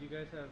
you guys have?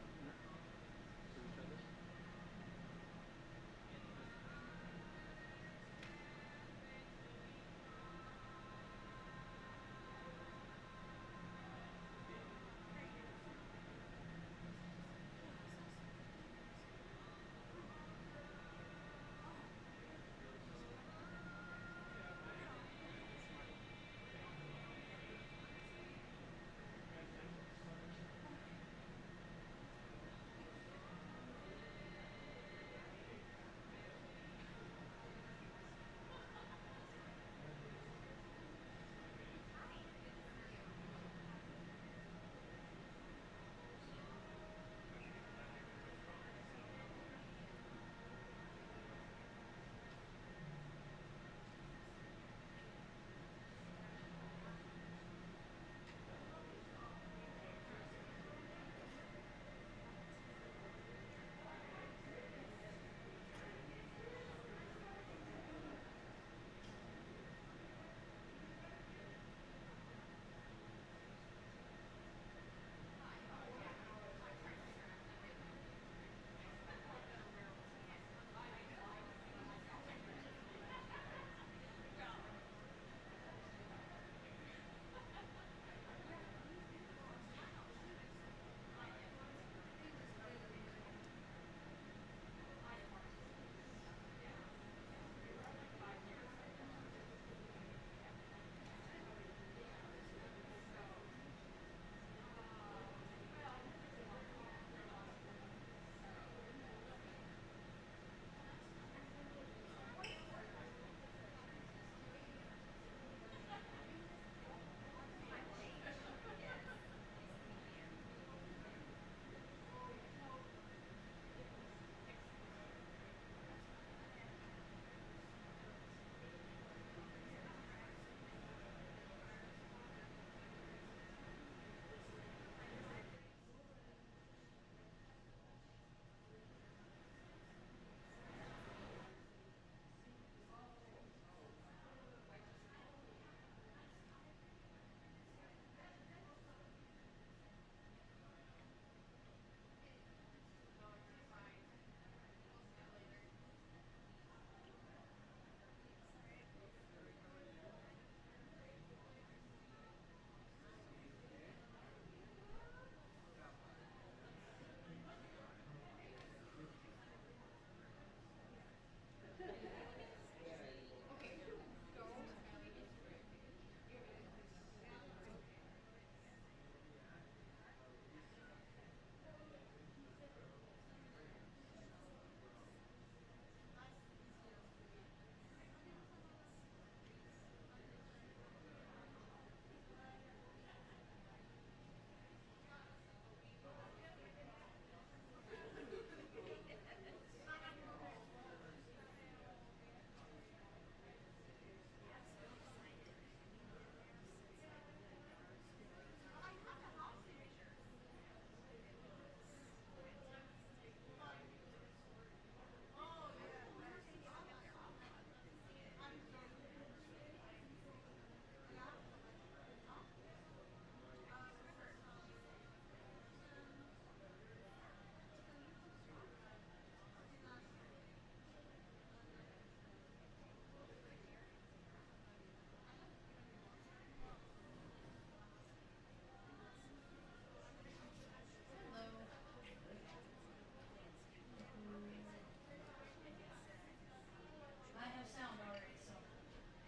I have sound already, so.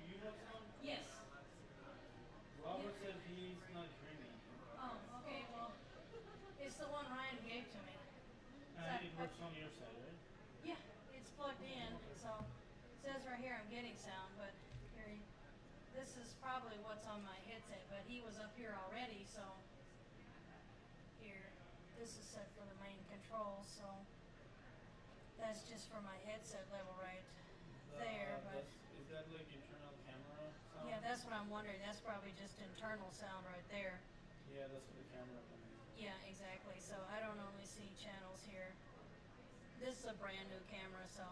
You have some? Yes. Robert said he's not hearing it. Oh, okay, well, it's the one Ryan gave to me. It works on your side, right? Yeah, it's plugged in, so it says right here I'm getting sound, but here, this is probably what's on my headset, but he was up here already, so here, this is set for the main controls, so that's just for my headset level right there. But is that like internal camera sound? yeah, that's what I'm wondering. That's probably just internal sound right there. Yeah, that's for the camera. Yeah, exactly. So I don't only see channels here. This is a brand new camera, so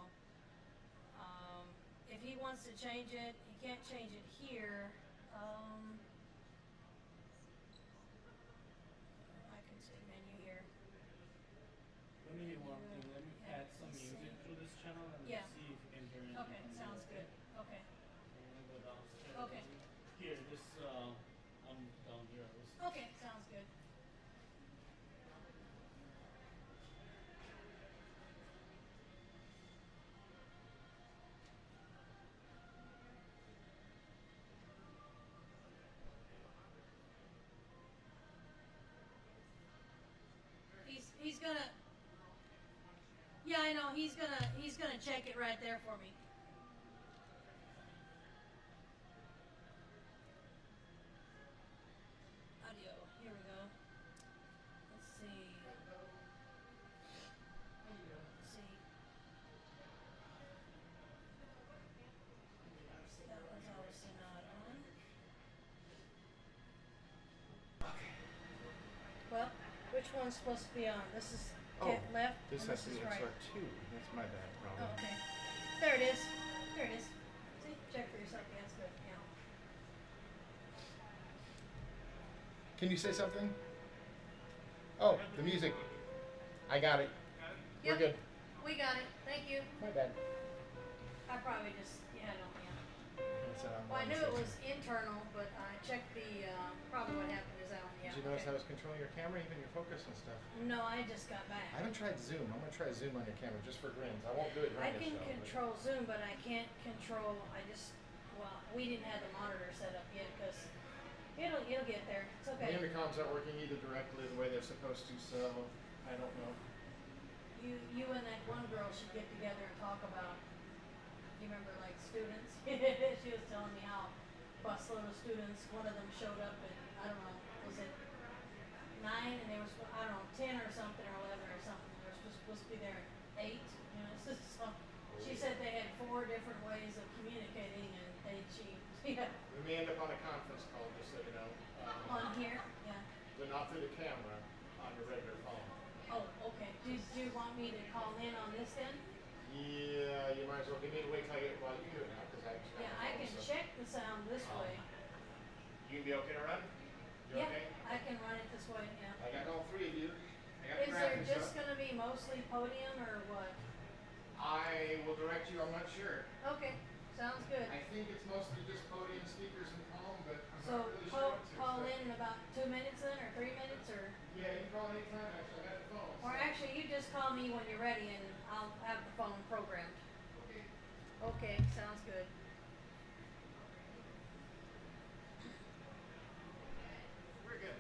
if he wants to change it, he can't change it here. I can see menu here. I know he's gonna check it right there for me. Audio. Here we go. Let's see. Let's see. That was obviously not on. Well, which one's supposed to be on? This is left. This and has this to is be right. XR2. That's my bad, probably. Oh, okay. There it is. There it is. See, check for yourself. Yeah, that's good. Yeah. Can you say something? Oh, the music. I got it. We're good. We got it. Thank you. My bad. I probably just had it on me. That's, Well, I knew it was internal, but I checked the. Probably what happened is out on the. Did you notice I was controlling your camera, even your focus and stuff? No, I just got back. I haven't tried Zoom. I'm gonna try Zoom on your camera just for grins. I won't do it I right. can control Zoom, but I can't control. Well, we didn't have the monitor set up yet because it'll get there. It's okay. The intercoms aren't working either directly the way they're supposed to, so I don't know. You and that one girl should get together and talk about. You remember, like, students? She was telling me how busload of students. One of them showed up at, I don't know, was it 9, and they were I don't know 10 or something or 11 or something. They were supposed to be there at 8. You know, so she said they had 4 different ways of communicating, and she yeah. We may end up on a conference call, just so you know. On here, yeah. But not through the camera, on your regular phone. Oh, okay. Do you want me to call in on this then? Yeah, you might as well. You need to wait till I get while you do it now, because I just got Yeah, my I phone, can so. check the sound this way. You can be okay to run? You Yeah, okay? I can run it this way. Yeah. I got all 3 of you. I got Is the there graphics just up. going to be mostly podium or what? I will direct you. I'm not sure. Okay, sounds good. I think it's mostly just podium speakers and calm, but I'm So not really sure. call in about 2 minutes then, or 3 minutes, or Yeah, you can call anytime. Actually, I got the phone. or actually you just call me when you're ready and I'll have the phone programmed. Okay. Okay, sounds good. We're good.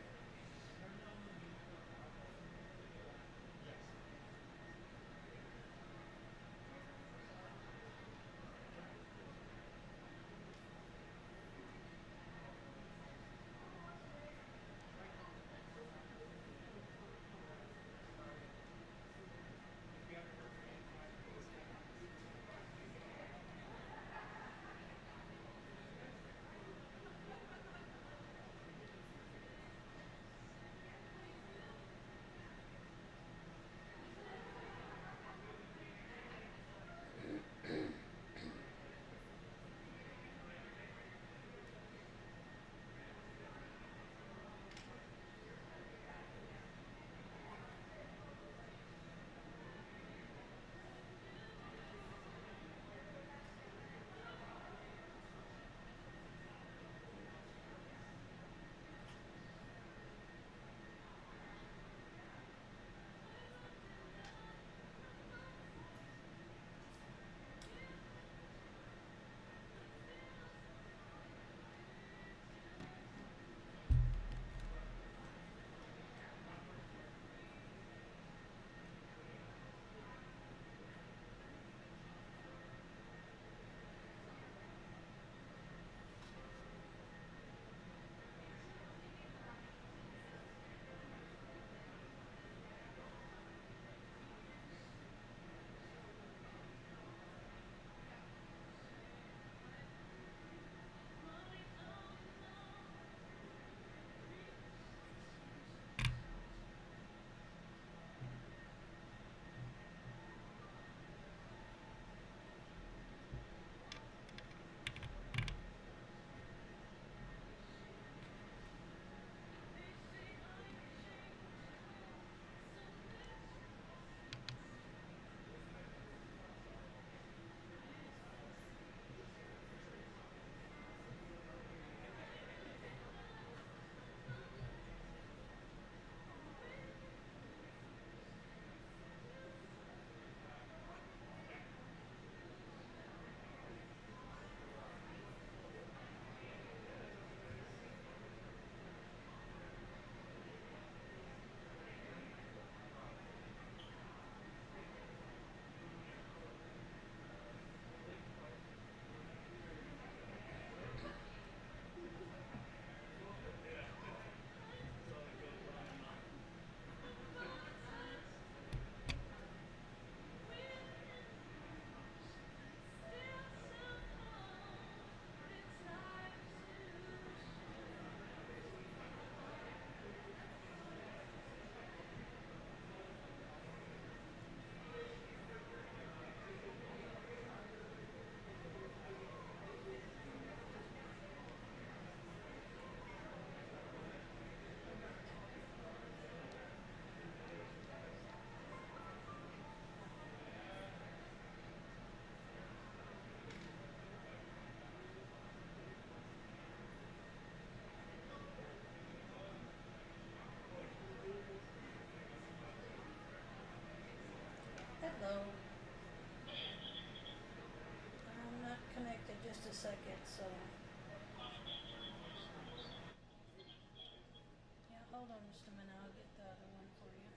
hold on just a minute, I'll get the other one for you.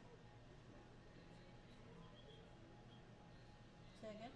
Say again?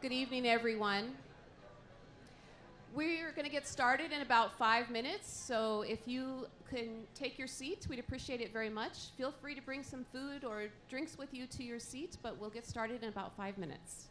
Good evening, everyone. We're going to get started in about 5 minutes, so if you can take your seats, we'd appreciate it very much. Feel free to bring some food or drinks with you to your seat, but we'll get started in about 5 minutes.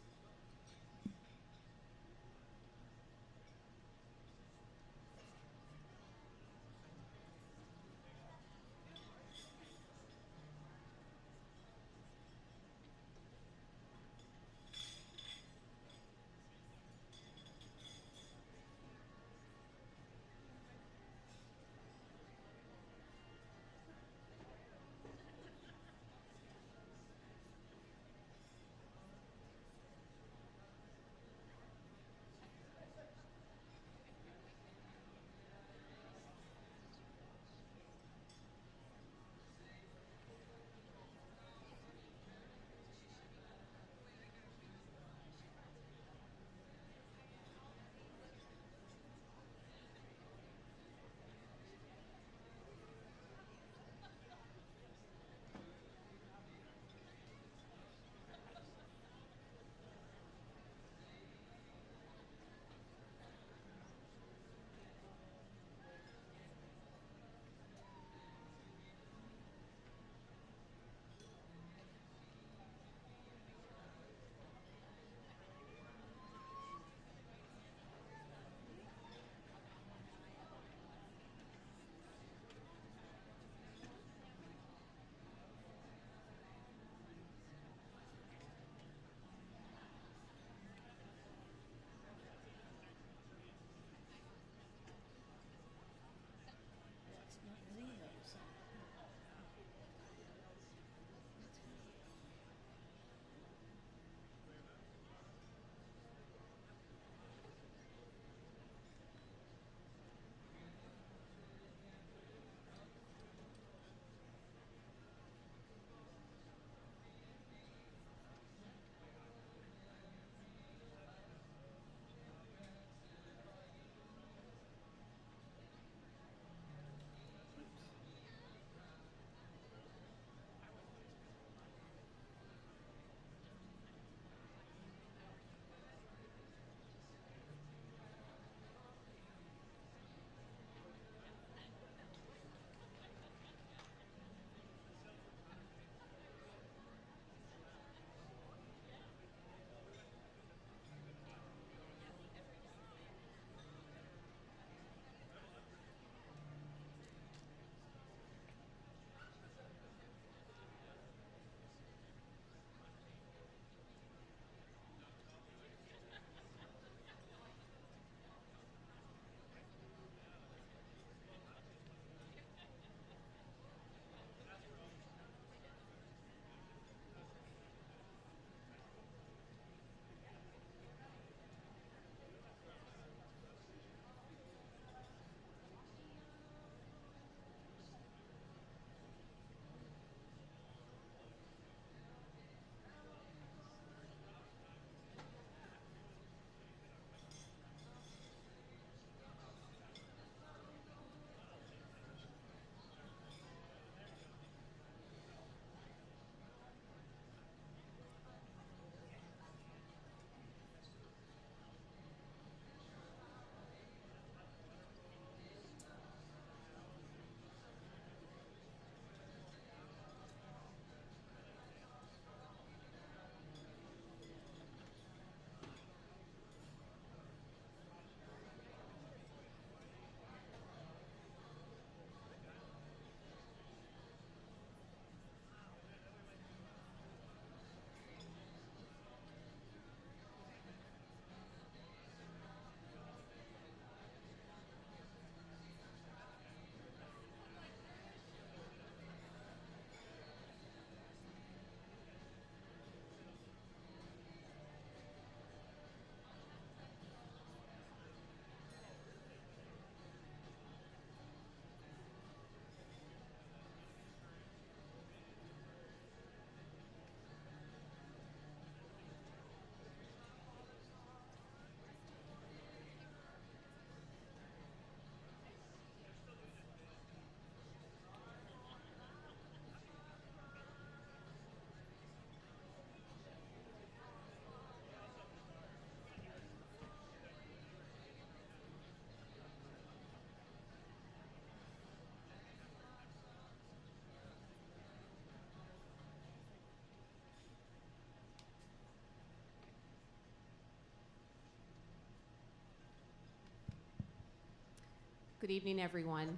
Good evening, everyone.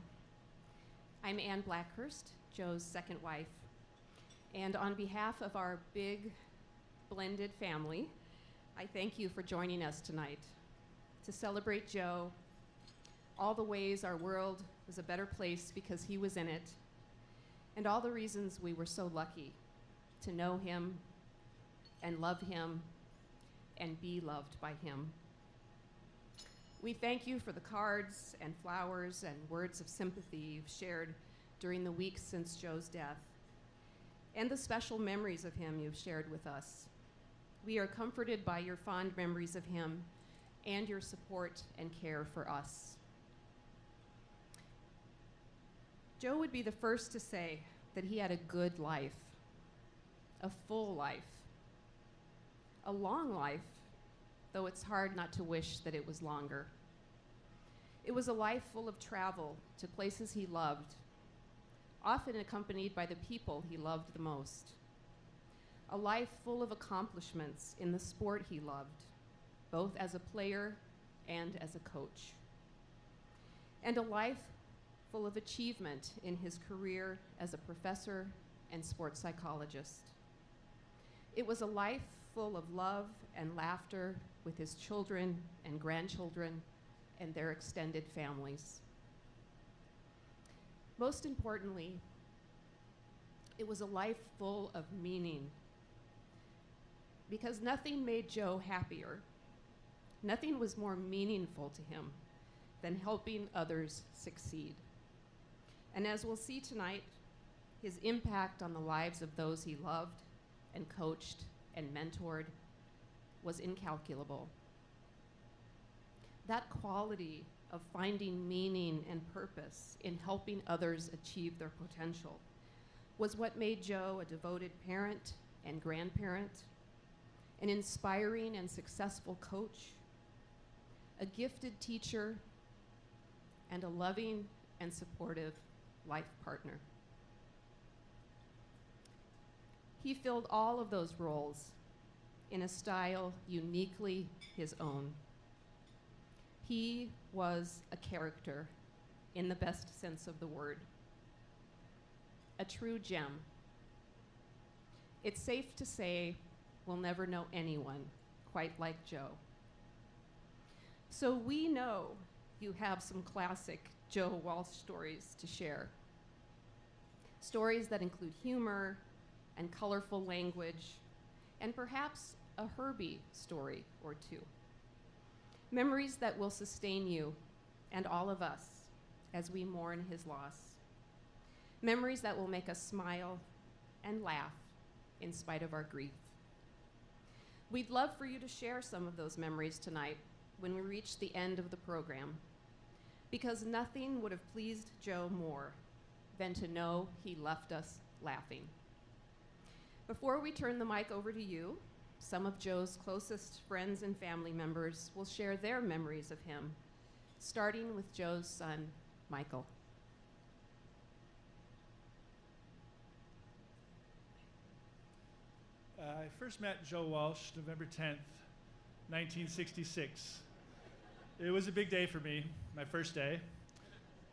I'm Ann Blackhurst, Joe's second wife. And on behalf of our big, blended family, I thank you for joining us tonight to celebrate Joe, all the ways our world was a better place because he was in it, and all the reasons we were so lucky to know him and love him and be loved by him. We thank you for the cards and flowers and words of sympathy you've shared during the weeks since Joe's death, and the special memories of him you've shared with us. We are comforted by your fond memories of him and your support and care for us. Joe would be the first to say that he had a good life, a full life, a long life, though it's hard not to wish that it was longer. It was a life full of travel to places he loved, often accompanied by the people he loved the most. A life full of accomplishments in the sport he loved, both as a player and as a coach. And a life full of achievement in his career as a professor and sports psychologist. It was a life full of love and laughter with his children and grandchildren and their extended families. Most importantly, it was a life full of meaning, because nothing made Joe happier. Nothing was more meaningful to him than helping others succeed. And as we'll see tonight, his impact on the lives of those he loved and coached and mentored was incalculable. That quality of finding meaning and purpose in helping others achieve their potential was what made Joe a devoted parent and grandparent, an inspiring and successful coach, a gifted teacher, and a loving and supportive life partner. He filled all of those roles in a style uniquely his own. He was a character in the best sense of the word, a true gem. It's safe to say we'll never know anyone quite like Joe. So we know you have some classic Joe Walsh stories to share. Stories that include humor and colorful language, and perhaps a Herbie story or two. Memories that will sustain you and all of us as we mourn his loss. Memories that will make us smile and laugh in spite of our grief. We'd love for you to share some of those memories tonight when we reach the end of the program, because nothing would have pleased Joe more than to know he left us laughing. Before we turn the mic over to you, some of Joe's closest friends and family members will share their memories of him, starting with Joe's son, Michael. I first met Joe Walsh November 10th, 1966. It was a big day for me, my first day.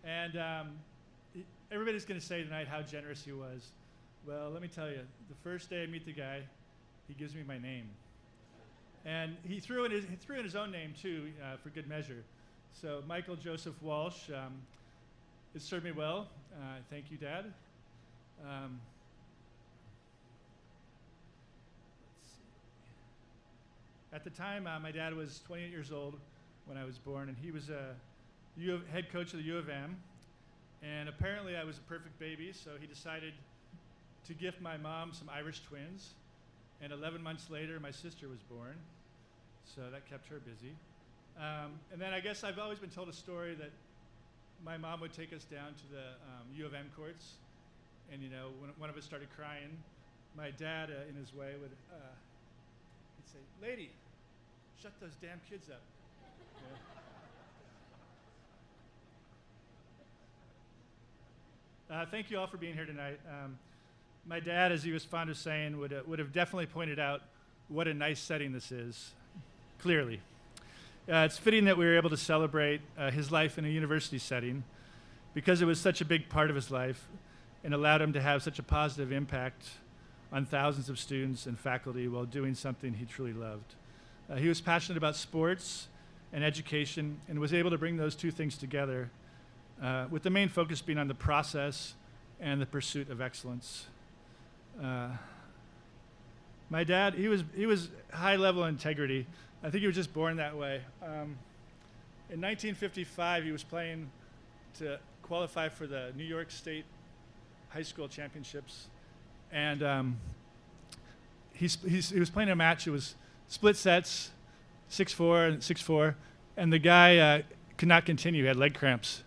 And everybody's going to say tonight how generous he was. Well, let me tell you, the first day I meet the guy, he gives me my name. And he threw in his own name, too, for good measure. So Michael Joseph Walsh, it served me well. Thank you, Dad. At the time, my dad was 28 years old when I was born, and he was a head coach of the U of M. And apparently I was a perfect baby, so he decided to gift my mom some Irish twins. And 11 months later, my sister was born, so that kept her busy. And then I guess I've always been told a story that my mom would take us down to the U of M courts, and when one of us started crying, my dad, in his way, would he'd say, "Lady, shut those damn kids up." Thank you all for being here tonight. My dad, as he was fond of saying, would have definitely pointed out what a nice setting this is, clearly. It's fitting that we were able to celebrate his life in a university setting because it was such a big part of his life and allowed him to have such a positive impact on thousands of students and faculty while doing something he truly loved. He was passionate about sports and education and was able to bring those two things together with the main focus being on the process and the pursuit of excellence. My dad, he was high level integrity. I think he was just born that way. In 1955, he was playing to qualify for the New York State High School Championships, and he was playing a match. It was split sets, 6-4 and 6-4, and the guy could not continue. He had leg cramps,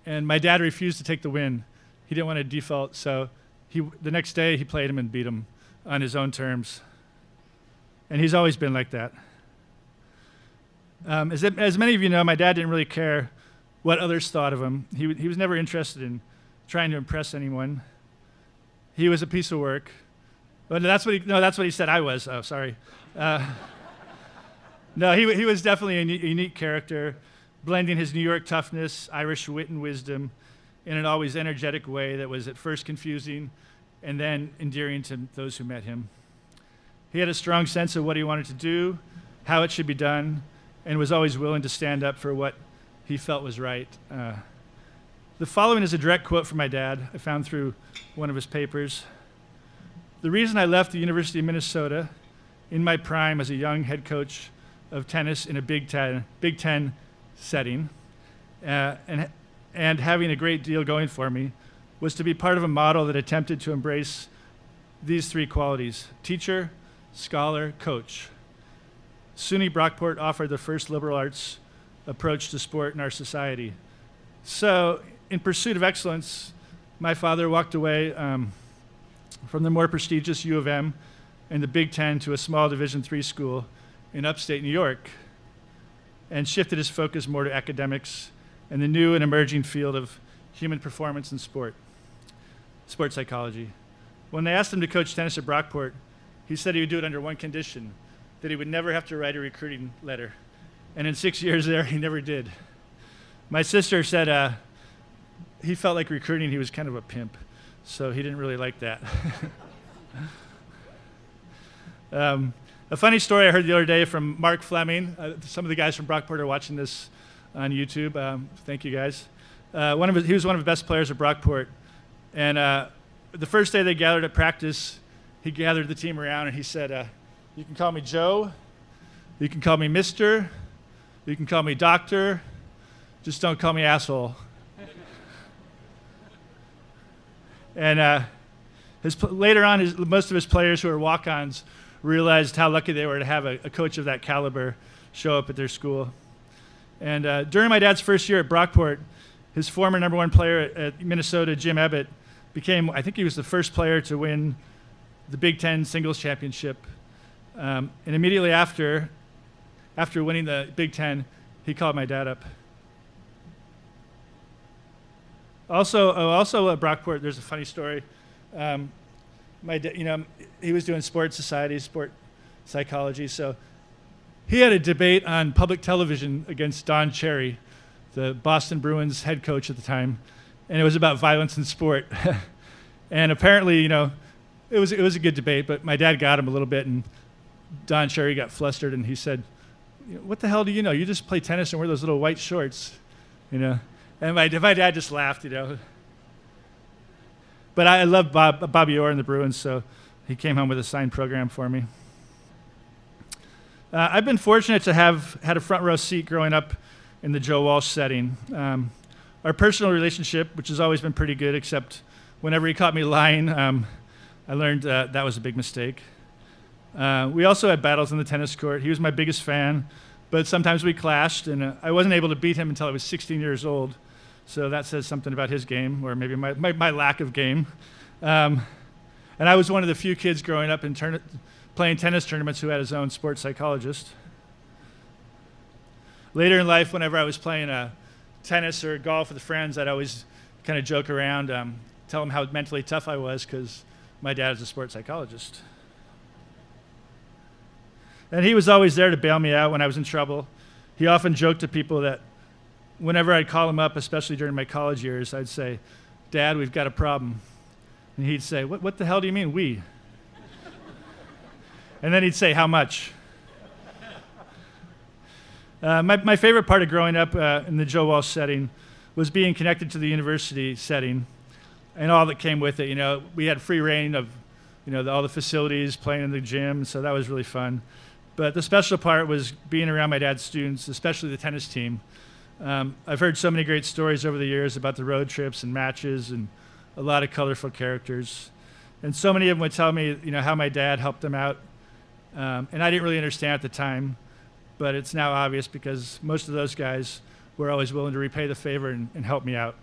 and my dad refused to take the win. He didn't want to default, so the next day he played him and beat him on his own terms, and he's always been like that. As many of you know, my dad didn't really care what others thought of him. He was never interested in trying to impress anyone. He was a piece of work. But that's what he said I was. Oh, sorry. No, he was definitely a unique character, blending his New York toughness, Irish wit and wisdom in an always energetic way that was at first confusing and then endearing to those who met him. He had a strong sense of what he wanted to do, how it should be done, and was always willing to stand up for what he felt was right. The following is a direct quote from my dad I found through one of his papers. "The reason I left the University of Minnesota in my prime as a young head coach of tennis in a Big Ten setting, and having a great deal going for me, was to be part of a model that attempted to embrace these three qualities: teacher, scholar, coach. SUNY Brockport offered the first liberal arts approach to sport in our society." So, in pursuit of excellence, my father walked away from the more prestigious U of M and the Big Ten to a small Division III school in upstate New York, and shifted his focus more to academics and the new and emerging field of human performance in sport psychology. When they asked him to coach tennis at Brockport, he said he would do it under one condition: that he would never have to write a recruiting letter. And in 6 years there, he never did. My sister said he felt like recruiting, he was kind of a pimp, so he didn't really like that. A funny story I heard the other day from Mark Fleming. Some of the guys from Brockport are watching this on YouTube. Thank you, guys. He was one of the best players at Brockport. And the first day they gathered at practice, he gathered the team around and he said, "You can call me Joe, you can call me Mister, you can call me Doctor, just don't call me asshole." And later on, most of his players who were walk-ons realized how lucky they were to have a coach of that caliber show up at their school. And during my dad's first year at Brockport, his former number one player at Minnesota, Jim Ebbett, I think he was the first player to win the Big Ten singles championship. And immediately after winning the Big Ten, he called my dad up. Also at Brockport, there's a funny story. He was doing sport society, sport psychology, so he had a debate on public television against Don Cherry, the Boston Bruins head coach at the time, and it was about violence in sport. And apparently, it was a good debate, but my dad got him a little bit, and Don Cherry got flustered, and he said, "What the hell do you know? You just play tennis and wear those little white shorts, And my dad just laughed, But I love Bobby Orr and the Bruins, so he came home with a signed program for me. I've been fortunate to have had a front row seat growing up in the Joe Walsh setting. Our personal relationship, which has always been pretty good, except whenever he caught me lying, I learned that was a big mistake. We also had battles on the tennis court. He was my biggest fan, but sometimes we clashed, and I wasn't able to beat him until I was 16 years old. So that says something about his game, or maybe my lack of game. And I was one of the few kids growing up in playing tennis tournaments who had his own sports psychologist. Later in life, whenever I was playing tennis or golf with friends, I'd always kind of joke around, tell them how mentally tough I was because my dad is a sports psychologist. And he was always there to bail me out when I was in trouble. he often joked to people that whenever I'd call him up, especially during my college years, I'd say, "Dad, we've got a problem." And he'd say, what the hell do you mean, we? And then he'd say, "How much?" My favorite part of growing up in the Joe Walsh setting was being connected to the university setting and all that came with it. You know, we had free reign of, you know, all the facilities, playing in the gym, so that was really fun. But the special part was being around my dad's students, especially the tennis team. I've heard so many great stories over the years about the road trips and matches and a lot of colorful characters. And so many of them would tell me, you know, how my dad helped them out. And I didn't really understand at the time, but it's now obvious because most of those guys were always willing to repay the favor and help me out.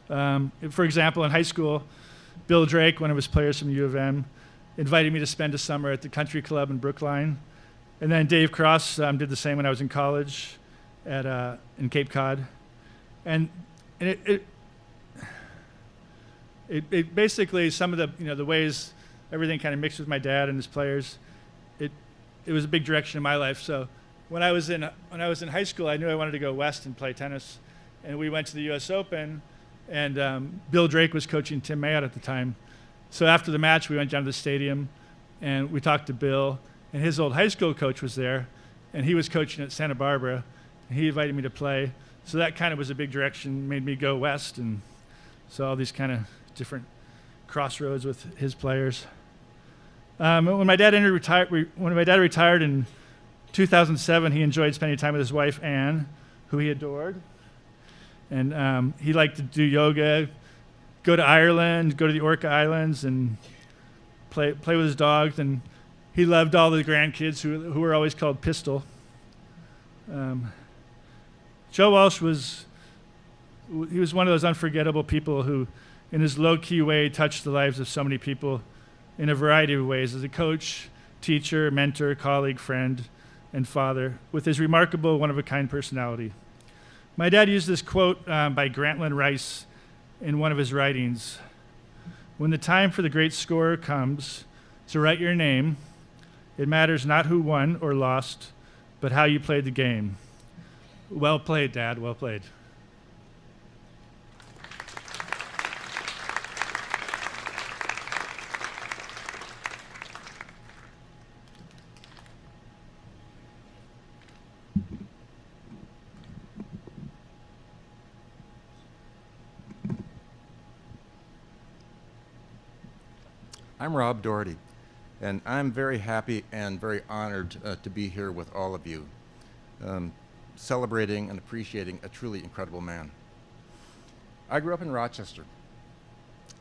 For example, in high school, Bill Drake, one of his players from U of M, invited me to spend a summer at the country club in Brookline. And then Dave Cross did the same when I was in college in Cape Cod. And it basically, some of the, you know, the ways everything kind of mixed with my dad and his players, it was a big direction in my life. So when I was in high school, I knew I wanted to go west and play tennis. And we went to the US Open, and Bill Drake was coaching Tim Mayotte at the time. So after the match, we went down to the stadium, and we talked to Bill, and his old high school coach was there, and he was coaching at Santa Barbara, and he invited me to play. So that kind of was a big direction, made me go west, and saw all these kind of different crossroads with his players. When my dad retired in 2007, he enjoyed spending time with his wife, Anne, who he adored. And he liked to do yoga, go to Ireland, go to the Orca Islands, and play with his dogs. And he loved all the grandkids who were always called Pistol. Joe Walsh was one of those unforgettable people who, in his low-key way, touched the lives of so many people in a variety of ways, as a coach, teacher, mentor, colleague, friend, and father, with his remarkable, one-of-a-kind personality. My dad used this quote by Grantland Rice in one of his writings: "When the time for the great scorer comes to write your name, it matters not who won or lost, but how you played the game." Well played, Dad, well played. I'm Rob Doherty, and I'm very happy and very honored to be here with all of you, celebrating and appreciating a truly incredible man. I grew up in Rochester,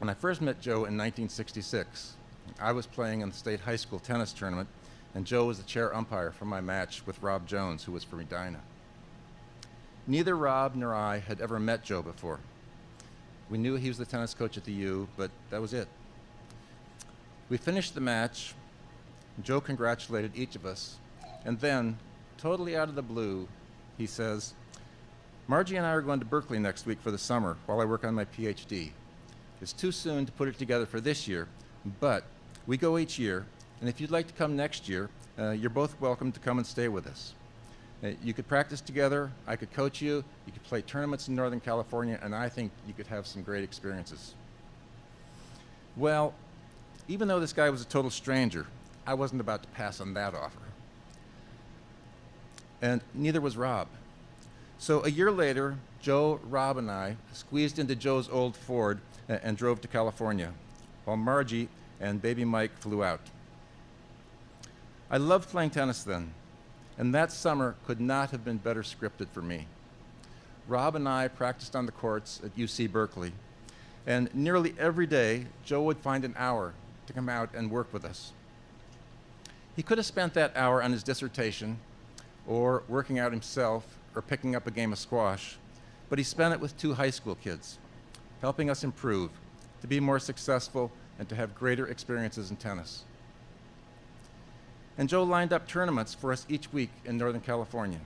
and I first met Joe in 1966. I was playing in the state high school tennis tournament, and Joe was the chair umpire for my match with Rob Jones, who was from Edina. Neither Rob nor I had ever met Joe before. We knew he was the tennis coach at the U, but that was it. We finished the match. Joe congratulated each of us, and then, totally out of the blue, he says, "Margie and I are going to Berkeley next week for the summer while I work on my PhD. It's too soon to put it together for this year, but we go each year, and if you'd like to come next year, you're both welcome to come and stay with us. You could practice together, I could coach you, you could play tournaments in Northern California, and I think you could have some great experiences." Well, even though this guy was a total stranger, I wasn't about to pass on that offer. And neither was Rob. So a year later, Joe, Rob, and I squeezed into Joe's old Ford and drove to California, while Margie and baby Mike flew out. I loved playing tennis then, and that summer could not have been better scripted for me. Rob and I practiced on the courts at UC Berkeley, and nearly every day, Joe would find an hour to come out and work with us. He could have spent that hour on his dissertation, or working out himself, or picking up a game of squash, but he spent it with two high school kids, helping us improve, to be more successful, and to have greater experiences in tennis. And Joe lined up tournaments for us each week in Northern California.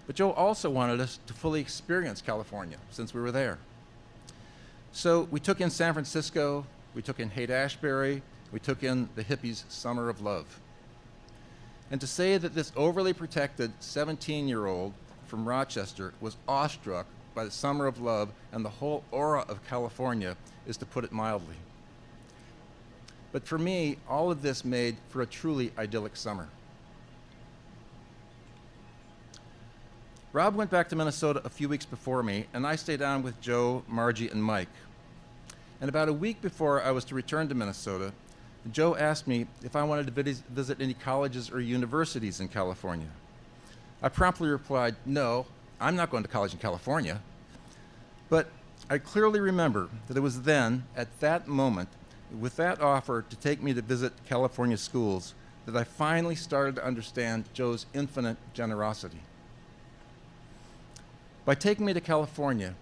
But Joe also wanted us to fully experience California since we were there. So we took in San Francisco, we took in Haight-Ashbury, we took in the hippies' summer of love. And to say that this overly protected 17-year-old from Rochester was awestruck by the summer of love and the whole aura of California is to put it mildly. But for me, all of this made for a truly idyllic summer. Rob went back to Minnesota a few weeks before me, and I stayed on with Joe, Margie, and Mike. And about a week before I was to return to Minnesota, Joe asked me if I wanted to visit any colleges or universities in California. I promptly replied, no, I'm not going to college in California. But I clearly remember that it was then, at that moment, with that offer to take me to visit California schools, that I finally started to understand Joe's infinite generosity. By taking me to California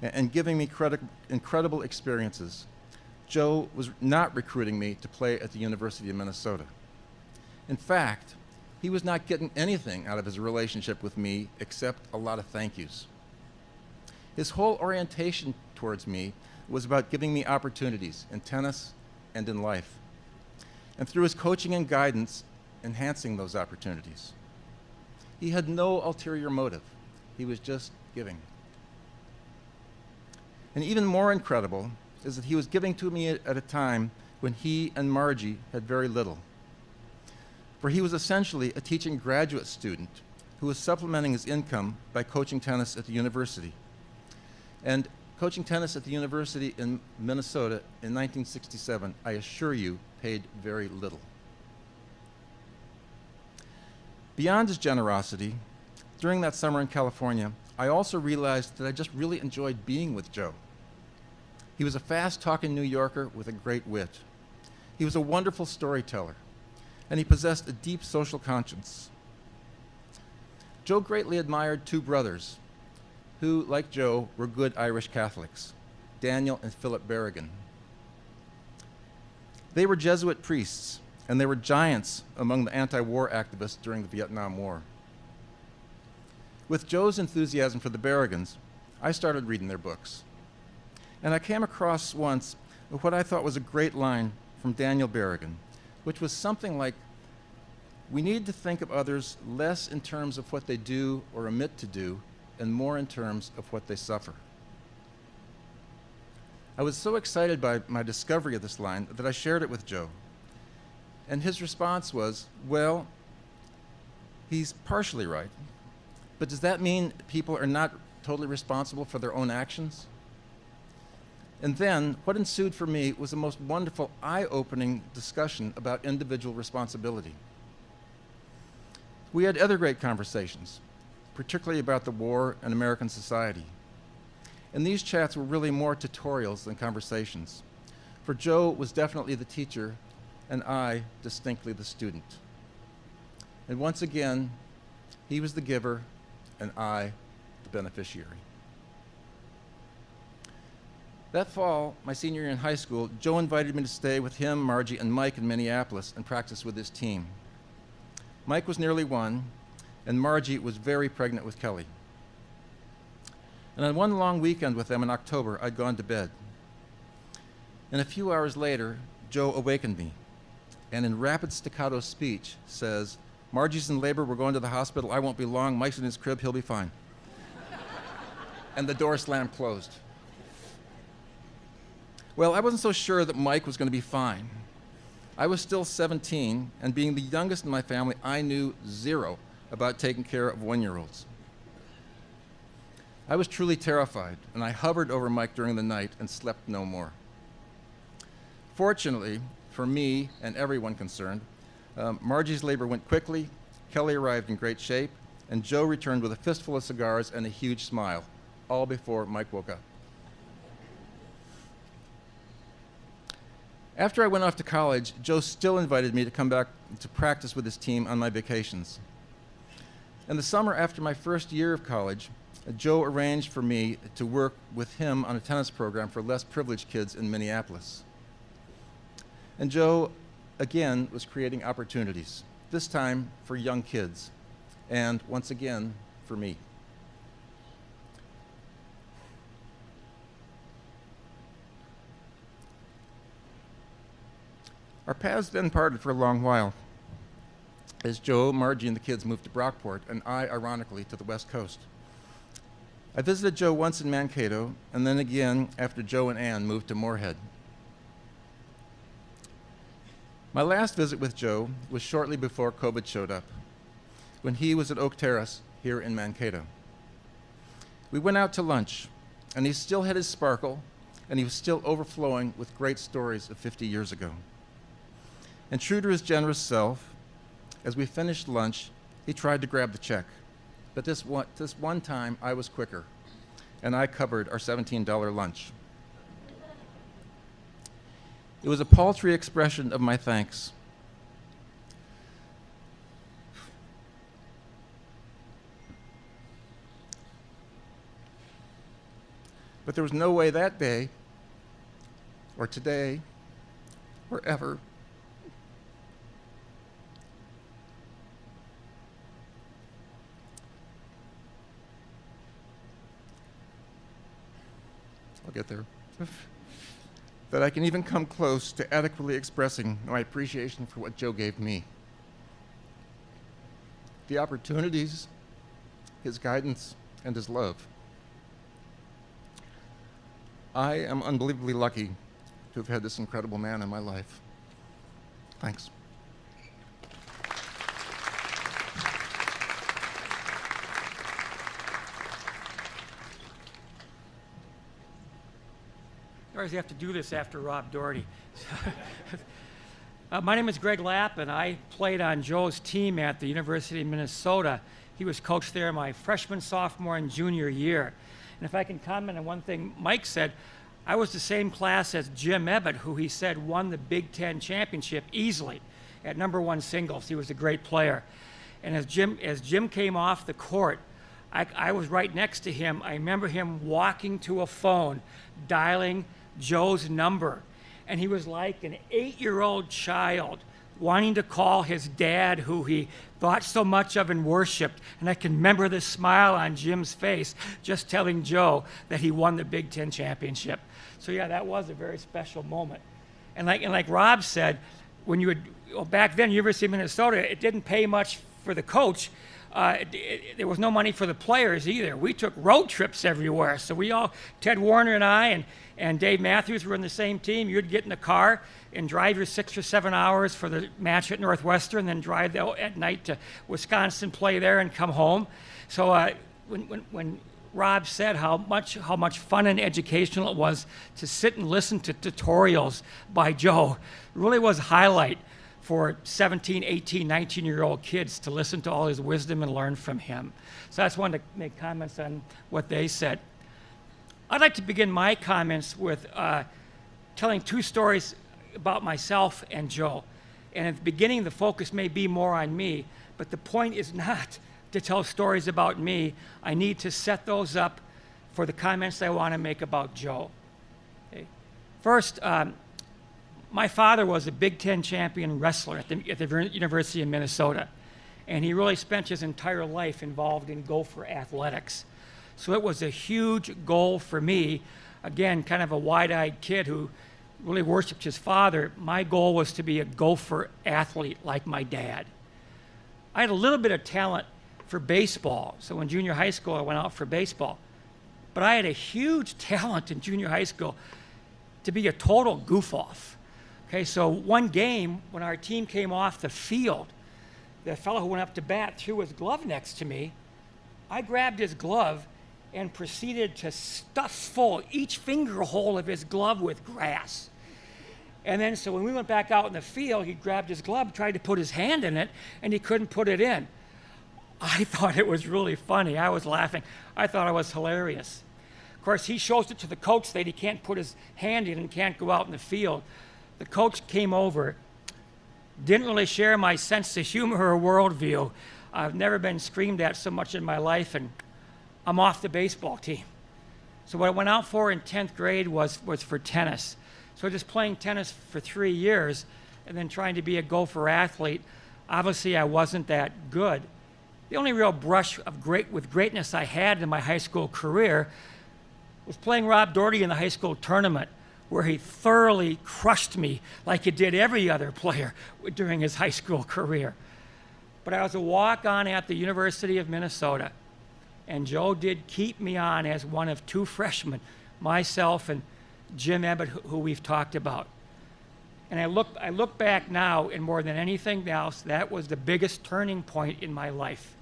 and giving me incredible experiences, Joe was not recruiting me to play at the University of Minnesota. In fact, he was not getting anything out of his relationship with me except a lot of thank yous. His whole orientation towards me was about giving me opportunities in tennis and in life, and through his coaching and guidance, enhancing those opportunities. He had no ulterior motive. He was just giving. And even more incredible is that he was giving to me at a time when he and Margie had very little. For he was essentially a teaching graduate student who was supplementing his income by coaching tennis at the university. And coaching tennis at the university in Minnesota in 1967, I assure you, paid very little. Beyond his generosity, during that summer in California, I also realized that I just really enjoyed being with Joe. He was a fast-talking New Yorker with a great wit. He was a wonderful storyteller, and he possessed a deep social conscience. Joe greatly admired two brothers who, like Joe, were good Irish Catholics, Daniel and Philip Berrigan. They were Jesuit priests, and they were giants among the anti-war activists during the Vietnam War. With Joe's enthusiasm for the Berrigans, I started reading their books. And I came across once what I thought was a great line from Daniel Berrigan, which was something like, we need to think of others less in terms of what they do or omit to do, and more in terms of what they suffer. I was so excited by my discovery of this line that I shared it with Joe. And his response was, well, he's partially right. But does that mean people are not totally responsible for their own actions? And then what ensued for me was the most wonderful, eye-opening discussion about individual responsibility. We had other great conversations, particularly about the war and American society. And these chats were really more tutorials than conversations. For Joe was definitely the teacher, and I distinctly the student. And once again, he was the giver, and I the beneficiary. That fall, my senior year in high school, Joe invited me to stay with him, Margie, and Mike in Minneapolis and practice with his team. Mike was nearly 1, and Margie was very pregnant with Kelly. And on one long weekend with them in October, I'd gone to bed. And a few hours later, Joe awakened me, and in rapid staccato speech says, Margie's in labor, we're going to the hospital, I won't be long, Mike's in his crib, he'll be fine. And the door slammed closed. Well, I wasn't so sure that Mike was going to be fine. I was still 17, and being the youngest in my family, I knew zero about taking care of 1-year-olds. I was truly terrified, and I hovered over Mike during the night and slept no more. Fortunately, for me and everyone concerned, Margie's labor went quickly, Kelly arrived in great shape, and Joe returned with a fistful of cigars and a huge smile, all before Mike woke up. After I went off to college, Joe still invited me to come back to practice with his team on my vacations. In the summer after my first year of college, Joe arranged for me to work with him on a tennis program for less privileged kids in Minneapolis. And Joe, again, was creating opportunities, this time for young kids, and once again, for me. Our paths then parted for a long while. as Joe, Margie, and the kids moved to Brockport, and I, ironically, to the West Coast. I visited Joe once in Mankato, and then again after Joe and Ann moved to Moorhead. My last visit with Joe was shortly before COVID showed up, when he was at Oak Terrace here in Mankato. We went out to lunch, and he still had his sparkle, and he was still overflowing with great stories of 50 years ago. And true to his generous self, as we finished lunch, he tried to grab the check. But this one time, I was quicker, and I covered our $17 lunch. It was a paltry expression of my thanks. But there was no way that day, or today, or ever, I'll get there, that I can even come close to adequately expressing my appreciation for what Joe gave me. The opportunities, his guidance, and his love. I am unbelievably lucky to have had this incredible man in my life. Thanks. I always have to do this after Rob Doherty. My name is Greg Lapp, and I played on Joe's team at the University of Minnesota. He was coached there my freshman, sophomore, and junior year. And if I can comment on one thing Mike said, I was the same class as Jim Ebbett, who he said won the Big Ten championship easily at #1 singles. He was a great player. And as Jim came off the court, I was right next to him. I remember him walking to a phone, dialing Joe's number. And he was like an 8-year-old child wanting to call his dad, who he thought so much of and worshiped. And I can remember the smile on Jim's face just telling Joe that he won the Big Ten championship. So yeah, that was a very special moment. And like Rob said, when you would, back then, University of Minnesota, it didn't pay much for the coach. There was no money for the players either. We took road trips everywhere. So we all, Ted Warner and I and Dave Matthews were in the same team. You'd get in the car and drive your 6 or 7 hours for the match at Northwestern, then drive at night to Wisconsin, play there, and come home. So when Rob said how much fun and educational it was to sit and listen to tutorials by Joe, it really was a highlight for 17, 18, 19-year-old kids to listen to all his wisdom and learn from him. So I just wanted to make comments on what they said. I'd like to begin my comments with telling 2 stories about myself and Joe. And at the beginning, the focus may be more on me, but the point is not to tell stories about me. I need to set those up for the comments I want to make about Joe. Okay. First, my father was a Big Ten champion wrestler at the University of Minnesota, and he really spent his entire life involved in Gopher athletics. So it was a huge goal for me, again, kind of a wide-eyed kid who really worshiped his father. My goal was to be a Gopher athlete like my dad. I had a little bit of talent for baseball, so in junior high school I went out for baseball. But I had a huge talent in junior high school to be a total goof-off. Okay, so one game, when our team came off the field, the fellow who went up to bat threw his glove next to me. I grabbed his glove and proceeded to stuff full each finger hole of his glove with grass. And then, so when we went back out in the field, he grabbed his glove, tried to put his hand in it, and he couldn't put it in. I thought it was really funny. I was laughing. I thought it was hilarious. Of course, he shows it to the coach that he can't put his hand in and can't go out in the field. The coach came over, didn't really share my sense of humor or worldview. I've never been screamed at so much in my life, and I'm off the baseball team. So what I went out for in 10th grade was for tennis. So just playing tennis for 3 years and then trying to be a Gopher athlete, obviously I wasn't that good. The only real brush with greatness I had in my high school career was playing Rob Doherty in the high school tournament, where he thoroughly crushed me like he did every other player during his high school career. but I was a walk-on at the University of Minnesota. And Joe did keep me on as one of 2 freshmen, myself and Jim Ebbett, who we've talked about. And I look back now, and more than anything else, that was the biggest turning point in my life.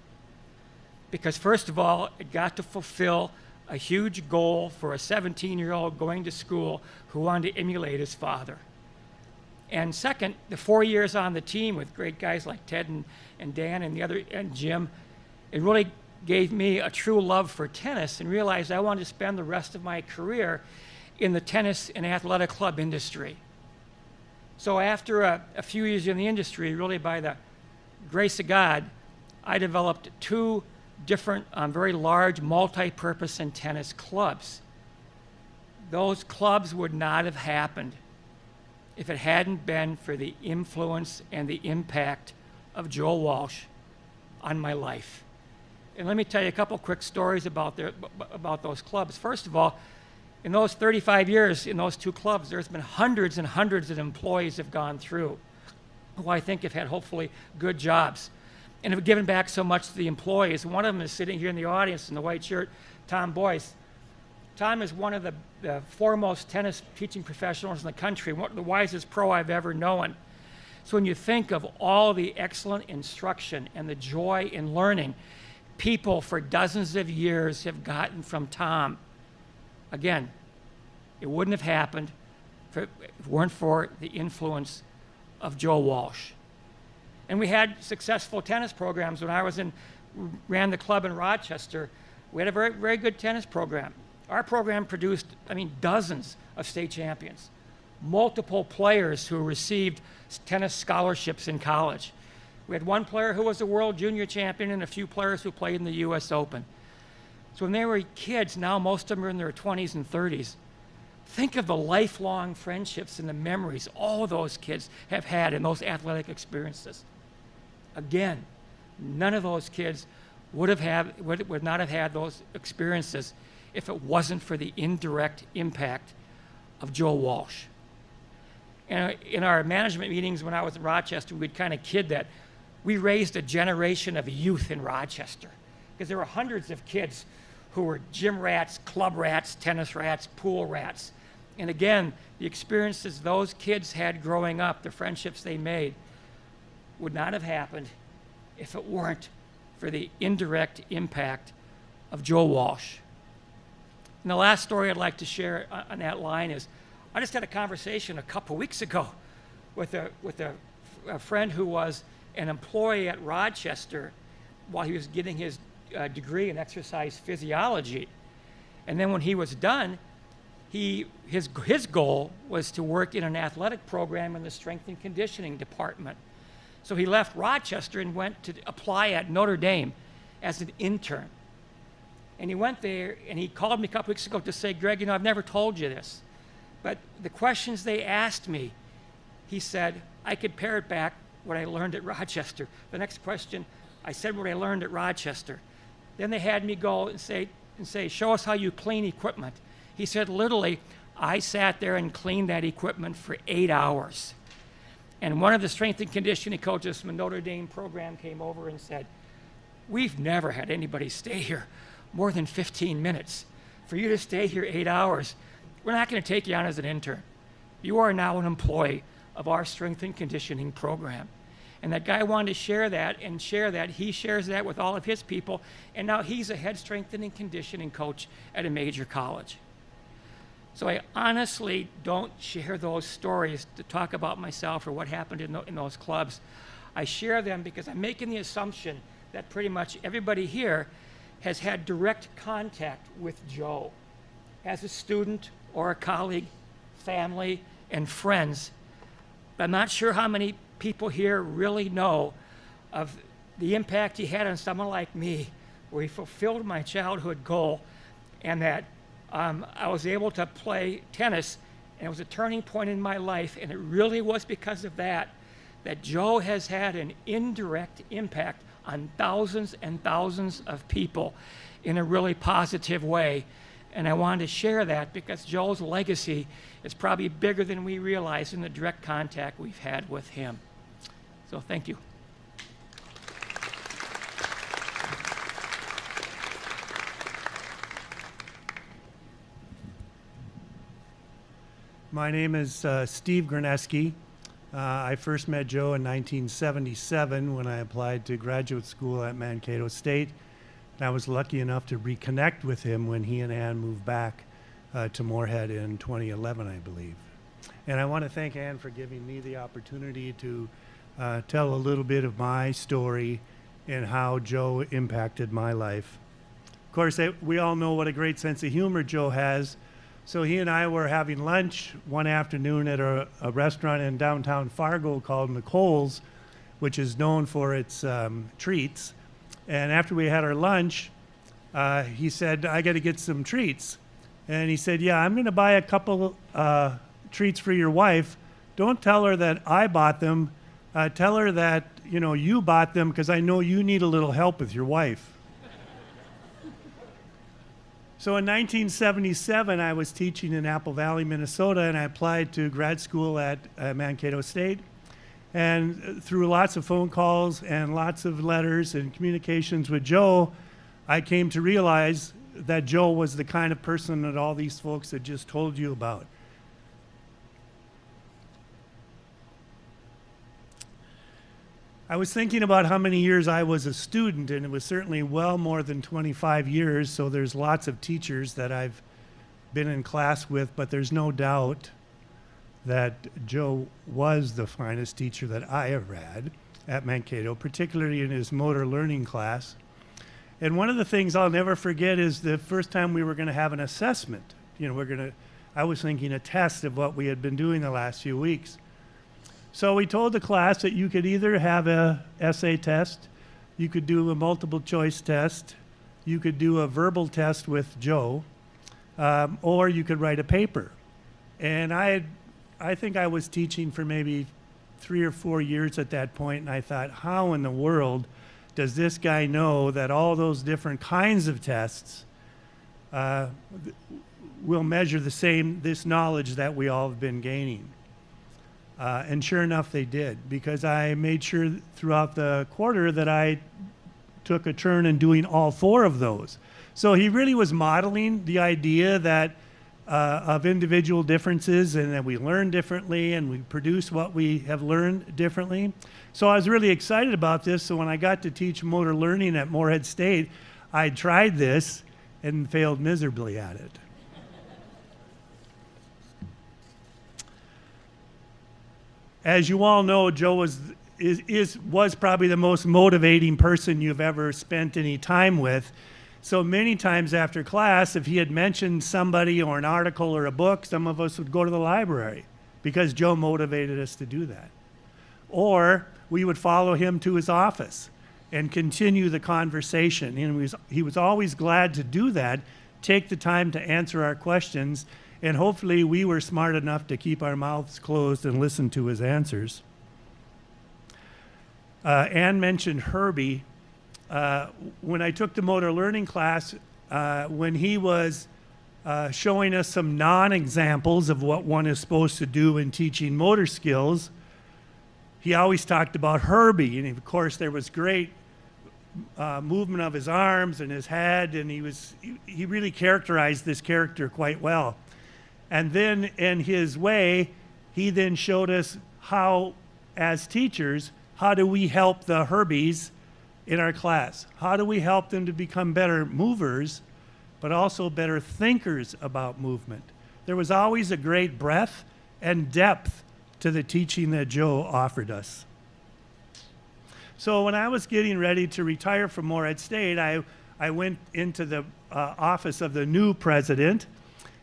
Because first of all, it got to fulfill a huge goal for a 17-year-old going to school who wanted to emulate his father. And second, the 4 years on the team with great guys like Ted and Dan and Jim, it really gave me a true love for tennis and realized I wanted to spend the rest of my career in the tennis and athletic club industry. So after a few years in the industry, really by the grace of God, I developed 2 different, very large, multi-purpose and tennis clubs. Those clubs would not have happened if it hadn't been for the influence and the impact of Joe Walsh on my life. And let me tell you a couple quick stories about those clubs. First of all, in those 35 years in those 2 clubs, there's been hundreds and hundreds of employees have gone through who I think have had hopefully good jobs and have given back so much to the employees. One of them is sitting here in the audience in the white shirt, Tom Boyce. Tom is one of the foremost tennis teaching professionals in the country, the wisest pro I've ever known. So when you think of all the excellent instruction and the joy in learning people for dozens of years have gotten from Tom, again, it wouldn't have happened if it weren't for the influence of Joe Walsh. And we had successful tennis programs. When I ran the club in Rochester, we had a very, very good tennis program. Our program produced, dozens of state champions, multiple players who received tennis scholarships in college. We had one player who was a world junior champion and a few players who played in the U.S. Open. So when they were kids, now most of them are in their 20s and 30s. Think of the lifelong friendships and the memories all of those kids have had in those athletic experiences. Again, none of those kids would not have had those experiences if it wasn't for the indirect impact of Joe Walsh. And in our management meetings when I was in Rochester, we'd kind of kid that we raised a generation of youth in Rochester, because there were hundreds of kids who were gym rats, club rats, tennis rats, pool rats. And again, the experiences those kids had growing up, the friendships they made, would not have happened if it weren't for the indirect impact of Joe Walsh. And the last story I'd like to share on that line is, I just had a conversation a couple weeks ago with a friend who was an employee at Rochester while he was getting his degree in exercise physiology. And then when he was done, his goal was to work in an athletic program in the strength and conditioning department. So he left Rochester and went to apply at Notre Dame as an intern. And he went there, and he called me a couple weeks ago to say, Greg, I've never told you this, but the questions they asked me, he said, I could parrot back what I learned at Rochester. The next question, I said what I learned at Rochester. Then they had me go and say, show us how you clean equipment. He said, literally, I sat there and cleaned that equipment for 8 hours. And one of the strength and conditioning coaches from the Notre Dame program came over and said, we've never had anybody stay here more than 15 minutes. For you to stay here 8 hours, we're not going to take you on as an intern. You are now an employee of our strength and conditioning program. And that guy wanted to share that. He shares that with all of his people, and now he's a head strength and conditioning coach at a major college. So I honestly don't share those stories to talk about myself or what happened in those clubs. I share them because I'm making the assumption that pretty much everybody here has had direct contact with Joe as a student or a colleague, family, and friends. But I'm not sure how many people here really know of the impact he had on someone like me, where he fulfilled my childhood goal, and that I was able to play tennis, and it was a turning point in my life, and it really was because of that Joe has had an indirect impact on thousands and thousands of people in a really positive way. And I wanted to share that because Joe's legacy is probably bigger than we realize in the direct contact we've had with him. So thank you. My name is Steve Graneski. I first met Joe in 1977 when I applied to graduate school at Mankato State. And I was lucky enough to reconnect with him when he and Ann moved back to Moorhead in 2011, I believe. And I want to thank Ann for giving me the opportunity to tell a little bit of my story and how Joe impacted my life. Of course, we all know what a great sense of humor Joe has. So he and I were having lunch one afternoon at a restaurant in downtown Fargo called Nicole's, which is known for its treats. And after we had our lunch, he said, I got to get some treats. And he said, yeah, I'm going to buy a couple treats for your wife. Don't tell her that I bought them. Tell her that, you bought them because I know you need a little help with your wife. So in 1977, I was teaching in Apple Valley, Minnesota, and I applied to grad school at Mankato State. And through lots of phone calls and lots of letters and communications with Joe, I came to realize that Joe was the kind of person that all these folks had just told you about. I was thinking about how many years I was a student, and it was certainly well more than 25 years, so there's lots of teachers that I've been in class with, but there's no doubt that Joe was the finest teacher that I ever had at Mankato, particularly in his motor learning class. And one of the things I'll never forget is the first time we were going to have an assessment. I was thinking a test of what we had been doing the last few weeks. So we told the class that you could either have a essay test, you could do a multiple choice test, you could do a verbal test with Joe, or you could write a paper. And I think I was teaching for maybe 3 or 4 years at that point, and I thought, how in the world does this guy know that all those different kinds of tests will measure this knowledge that we all have been gaining? And sure enough, they did, because I made sure throughout the quarter that I took a turn in doing all 4 of those. So he really was modeling the idea that of individual differences, and that we learn differently and we produce what we have learned differently. So I was really excited about this. So when I got to teach motor learning at Moorhead State, I tried this and failed miserably at it. As you all know, Joe was probably the most motivating person you've ever spent any time with. So many times after class, if he had mentioned somebody or an article or a book, some of us would go to the library because Joe motivated us to do that. Or we would follow him to his office and continue the conversation. And he was always glad to do that, take the time to answer our questions, and hopefully we were smart enough to keep our mouths closed and listen to his answers. Ann mentioned Herbie. When I took the motor learning class, when he was showing us some non-examples of what one is supposed to do in teaching motor skills, he always talked about Herbie. And of course, there was great movement of his arms and his head, and he really characterized this character quite well. And then in his way, he then showed us how, as teachers, how do we help the Herbies in our class? How do we help them to become better movers, but also better thinkers about movement? There was always a great breadth and depth to the teaching that Joe offered us. So when I was getting ready to retire from Moorhead State, I went into the office of the new president,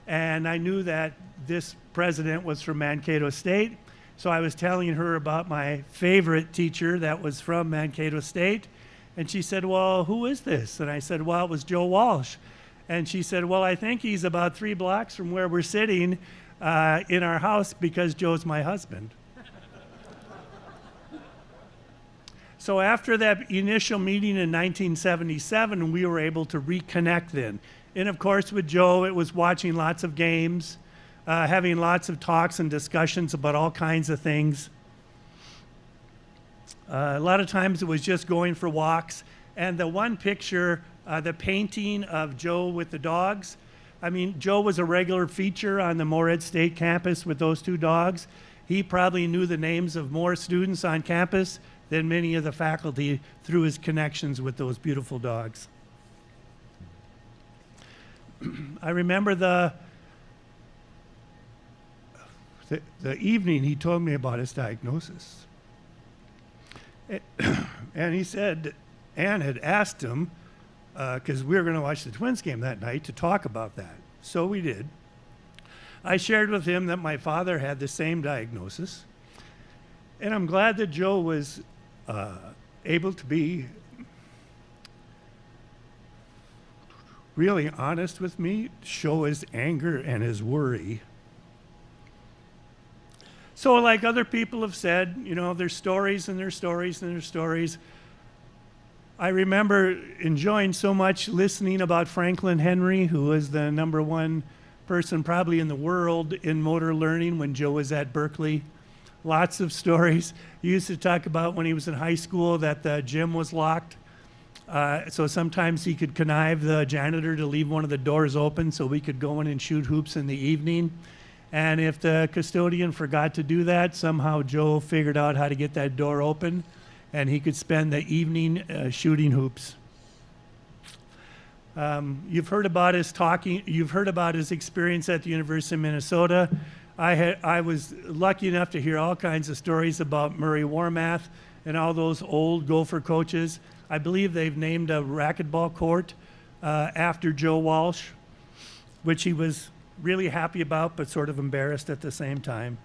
and I knew that this president was from Mankato State. So I was telling her about my favorite teacher that was from Mankato State. And she said, well, who is this? And I said, well, it was Joe Walsh. And she said, well, I think he's about 3 blocks from where we're sitting in our house because Joe's my husband. So after that initial meeting in 1977, we were able to reconnect then. And of course, with Joe, it was watching lots of games, having lots of talks and discussions about all kinds of things. A lot of times it was just going for walks. And the one picture, the painting of Joe with the dogs, I mean, Joe was a regular feature on the Morehead State campus with those two dogs. He probably knew the names of more students on campus than many of the faculty through his connections with those beautiful dogs. I remember the evening he told me about his diagnosis. And he said Ann had asked him, because we were going to watch the Twins game that night, to talk about that. So we did. I shared with him that my father had the same diagnosis. And I'm glad that Joe was able to be really honest with me, show his anger and his worry. So like other people have said, you know, there's stories and there's stories and there's stories. I remember enjoying so much listening about Franklin Henry, who was the #1 person probably in the world in motor learning when Joe was at Berkeley. Lots of stories. He used to talk about when he was in high school that the gym was locked. So sometimes he could connive the janitor to leave one of the doors open so we could go in and shoot hoops in the evening. And if the custodian forgot to do that, somehow Joe figured out how to get that door open, and he could spend the evening shooting hoops. You've heard about his talking. You've heard about his experience at the University of Minnesota. I was lucky enough to hear all kinds of stories about Murray Warmath and all those old Gopher coaches. I believe they've named a racquetball court after Joe Walsh, which he was really happy about, but sort of embarrassed at the same time.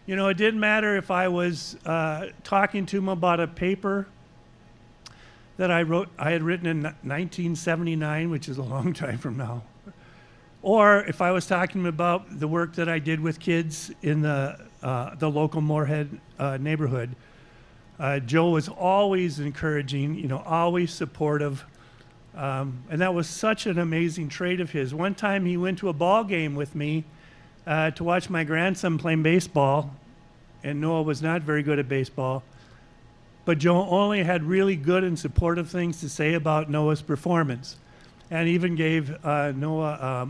You know, it didn't matter if I was talking to him about a paper that I had written in 1979, which is a long time from now, or if I was talking to him about the work that I did with kids in the local Moorhead neighborhood. Joe was always encouraging, you know, always supportive. And that was such an amazing trait of his. One time he went to a ball game with me to watch my grandson playing baseball, and Noah was not very good at baseball. But Joe only had really good and supportive things to say about Noah's performance, and even gave Noah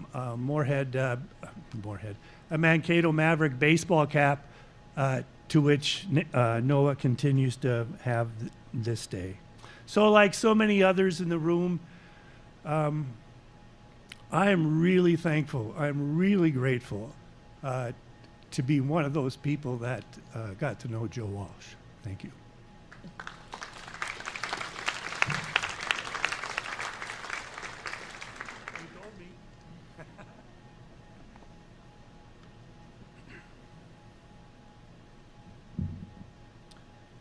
a Mankato Maverick baseball cap, to which Noah continues to have this day. So like so many others in the room, I am really thankful, I'm really grateful to be one of those people that got to know Joe Walsh. Thank you.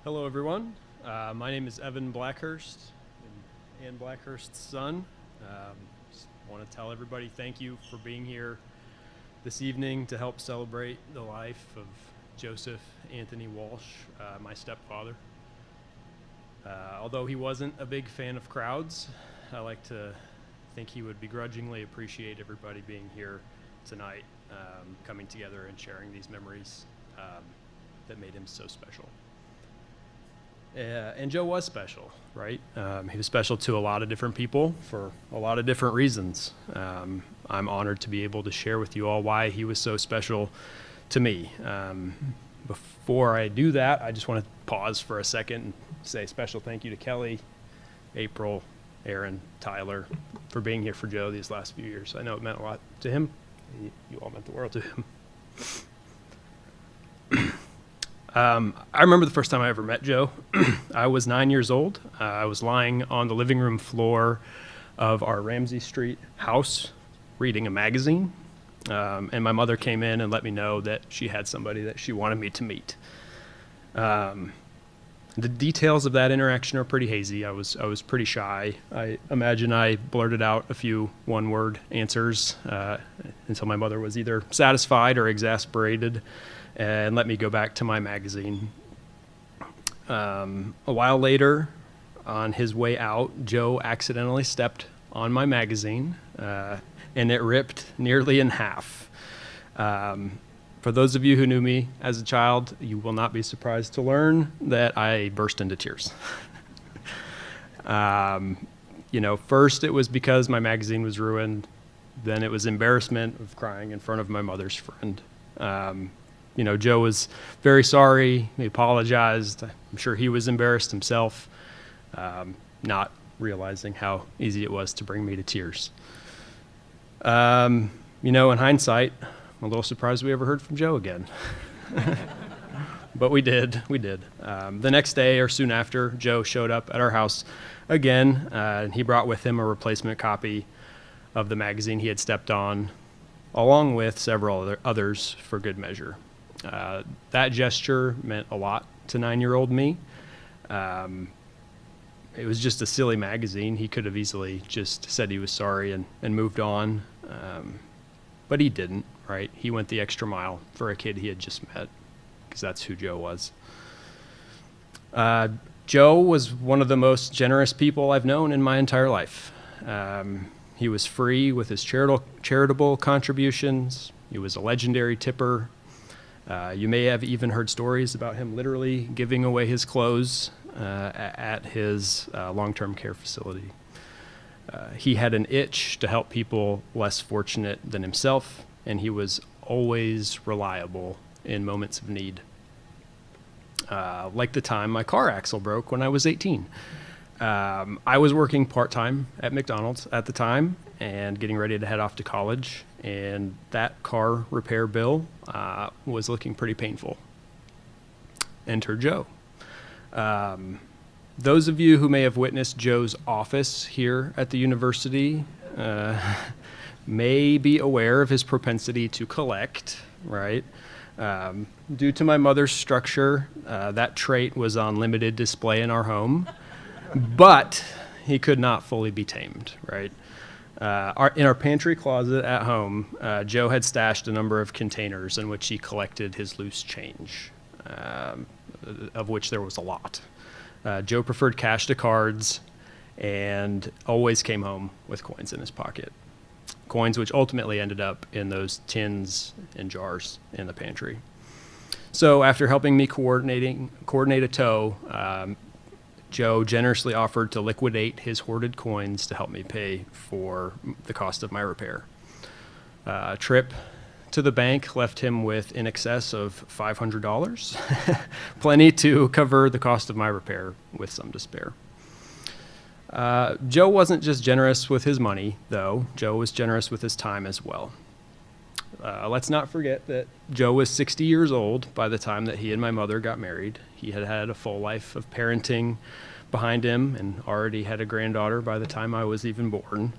Hello, everyone. My name is Evan Blackhurst, Ann Blackhurst's son. Just want to tell everybody thank you for being here this evening to help celebrate the life of Joseph Anthony Walsh, my stepfather. Although he wasn't a big fan of crowds, I like to think he would begrudgingly appreciate everybody being here tonight, coming together and sharing these memories that made him so special. And Joe was special, right? He was special to a lot of different people for a lot of different reasons. I'm honored to be able to share with you all why he was so special to me. Before I do that, I just want to pause for a second and say a special thank you to Kelly, April, Aaron, Tyler for being here for Joe these last few years. I know it meant a lot to him. You all meant the world to him. I remember the first time I ever met Joe. I was 9 years old. I was lying on the living room floor of our Ramsey Street house reading a magazine. And my mother came in and let me know that she had somebody that she wanted me to meet. The details of that interaction are pretty hazy. I was pretty shy. I imagine I blurted out a few one-word answers until my mother was either satisfied or exasperated and let me go back to my magazine. A while later, on his way out, Joe accidentally stepped on my magazine, and it ripped nearly in half. For those of you who knew me as a child, you will not be surprised to learn that I burst into tears. You know, first it was because my magazine was ruined. Then it was embarrassment of crying in front of my mother's friend. Joe was very sorry. He apologized. I'm sure he was embarrassed himself, not realizing how easy it was to bring me to tears. In hindsight, I'm a little surprised we ever heard from Joe again. But we did. The next day or soon after, Joe showed up at our house again, and he brought with him a replacement copy of the magazine he had stepped on, along with several others for good measure. That gesture meant a lot to 9-year-old me. It was just a silly magazine. He could have easily just said he was sorry and moved on, but he didn't, right? He went the extra mile for a kid he had just met, because that's who Joe was. Joe was one of the most generous people I've known in my entire life. He was free with his charitable contributions. He was a legendary tipper. You may have even heard stories about him literally giving away his clothes at his long-term care facility. He had an itch to help people less fortunate than himself, and he was always reliable in moments of need. Like the time my car axle broke when I was 18. I was working part-time at McDonald's at the time and getting ready to head off to college, and that car repair bill was looking pretty painful. Enter Joe. Those of you who may have witnessed Joe's office here at the university may be aware of his propensity to collect, right? Due to my mother's structure, that trait was on limited display in our home, but he could not fully be tamed, right? In our pantry closet at home, Joe had stashed a number of containers in which he collected his loose change, of which there was a lot. Joe preferred cash to cards and always came home with coins in his pocket. Coins which ultimately ended up in those tins and jars in the pantry. So after helping me coordinate a tow, Joe generously offered to liquidate his hoarded coins to help me pay for the cost of my repair. A trip to the bank left him with in excess of $500, plenty to cover the cost of my repair with some to spare. Joe wasn't just generous with his money, though. Joe was generous with his time as well. Let's not forget that Joe was 60 years old by the time that he and my mother got married. He had had a full life of parenting behind him and already had a granddaughter by the time I was even born.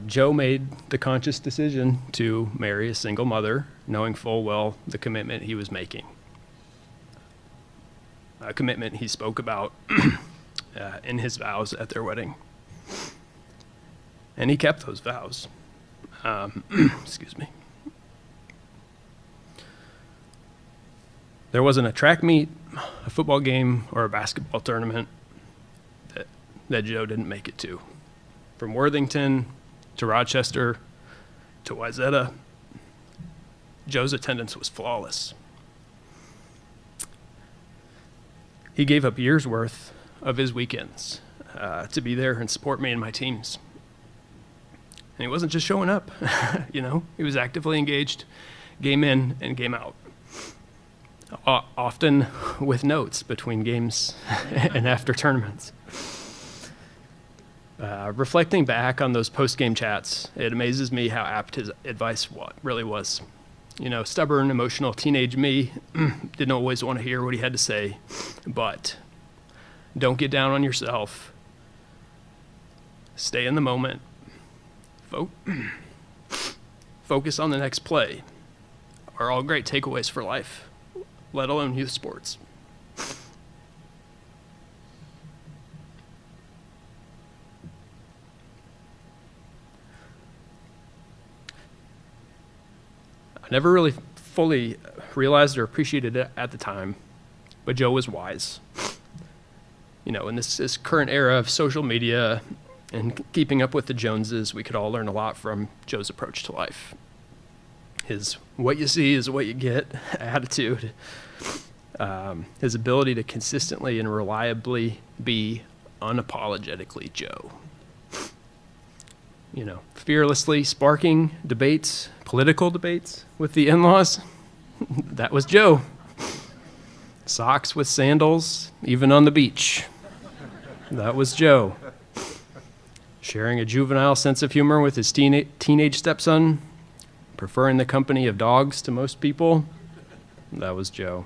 Joe made the conscious decision to marry a single mother, knowing full well the commitment he was making. A commitment he spoke about in his vows at their wedding. And he kept those vows. Excuse me. There wasn't a track meet, a football game, or a basketball tournament that Joe didn't make it to. From Worthington to Rochester to Wayzata, Joe's attendance was flawless. He gave up years' worth of his weekends to be there and support me and my teams. And he wasn't just showing up, he was actively engaged, game in and game out. Often with notes between games and after tournaments. Reflecting back on those post-game chats, it amazes me how apt his advice really was. Stubborn, emotional teenage me didn't always want to hear what he had to say, but don't get down on yourself. Stay in the moment. Focus on the next play are all great takeaways for life, let alone youth sports. I never really fully realized or appreciated it at the time, but Joe was wise. In this current era of social media and keeping up with the Joneses, we could all learn a lot from Joe's approach to life. His what you see is what you get attitude, his ability to consistently and reliably be unapologetically Joe. fearlessly sparking debates, political debates with the in-laws. That was Joe. Socks with sandals, even on the beach. That was Joe. Sharing a juvenile sense of humor with his teenage stepson, preferring the company of dogs to most people. That was Joe.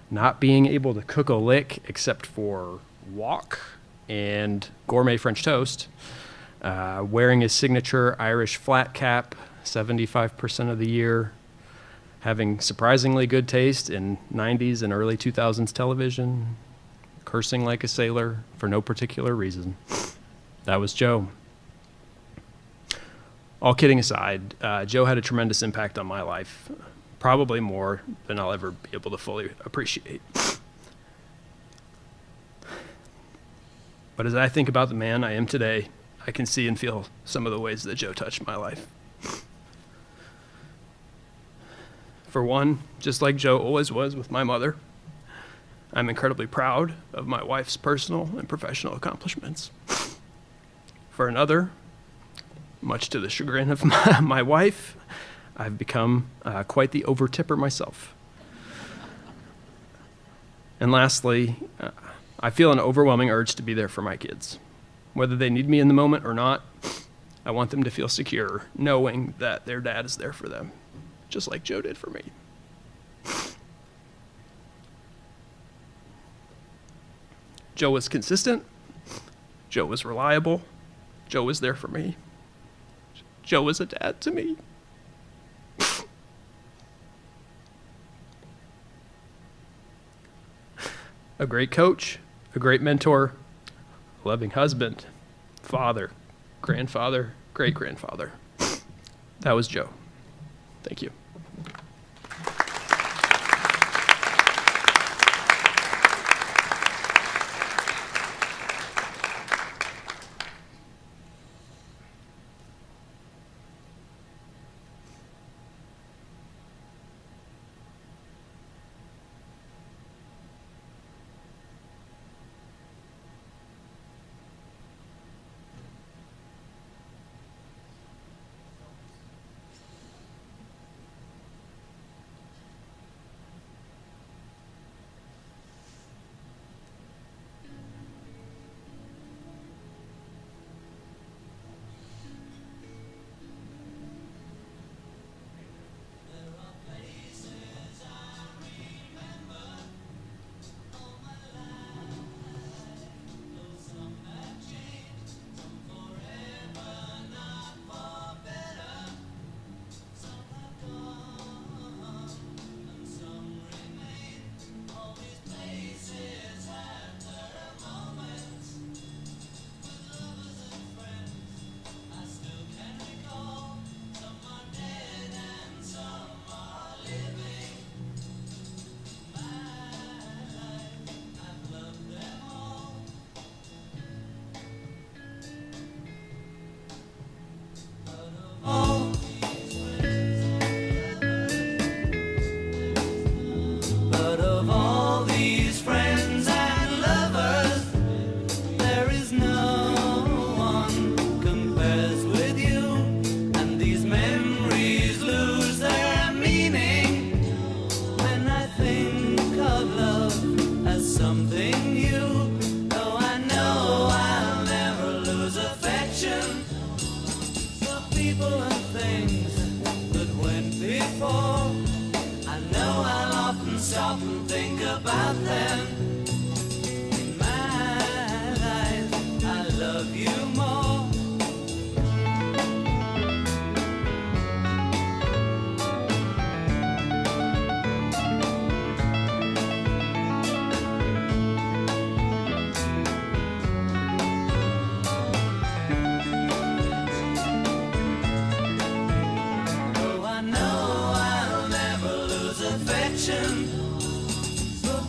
Not being able to cook a lick except for wok and gourmet French toast. Wearing his signature Irish flat cap 75% of the year. Having surprisingly good taste in 90s and early 2000s television. Cursing like a sailor for no particular reason. That was Joe. All kidding aside, Joe had a tremendous impact on my life, probably more than I'll ever be able to fully appreciate. But as I think about the man I am today, I can see and feel some of the ways that Joe touched my life. For one, just like Joe always was with my mother, I'm incredibly proud of my wife's personal and professional accomplishments. For another, much to the chagrin of my wife, I've become quite the over-tipper myself. And lastly, I feel an overwhelming urge to be there for my kids. Whether they need me in the moment or not, I want them to feel secure, knowing that their dad is there for them, just like Joe did for me. Joe was consistent. Joe was reliable. Joe was there for me. Joe was a dad to me. A great coach, a great mentor, a loving husband, father, grandfather, great-grandfather. That was Joe. Thank you.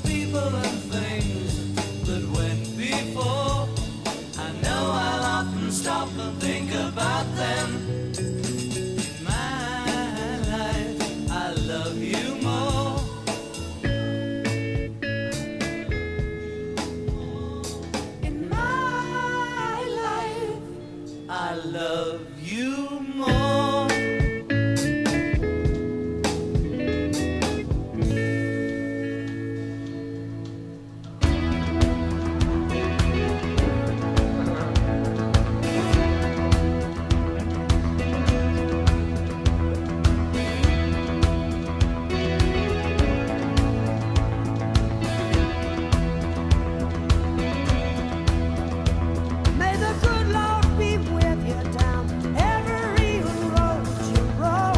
People and things that went before. I know I'll love you more. May the good Lord be with you down every road you roll.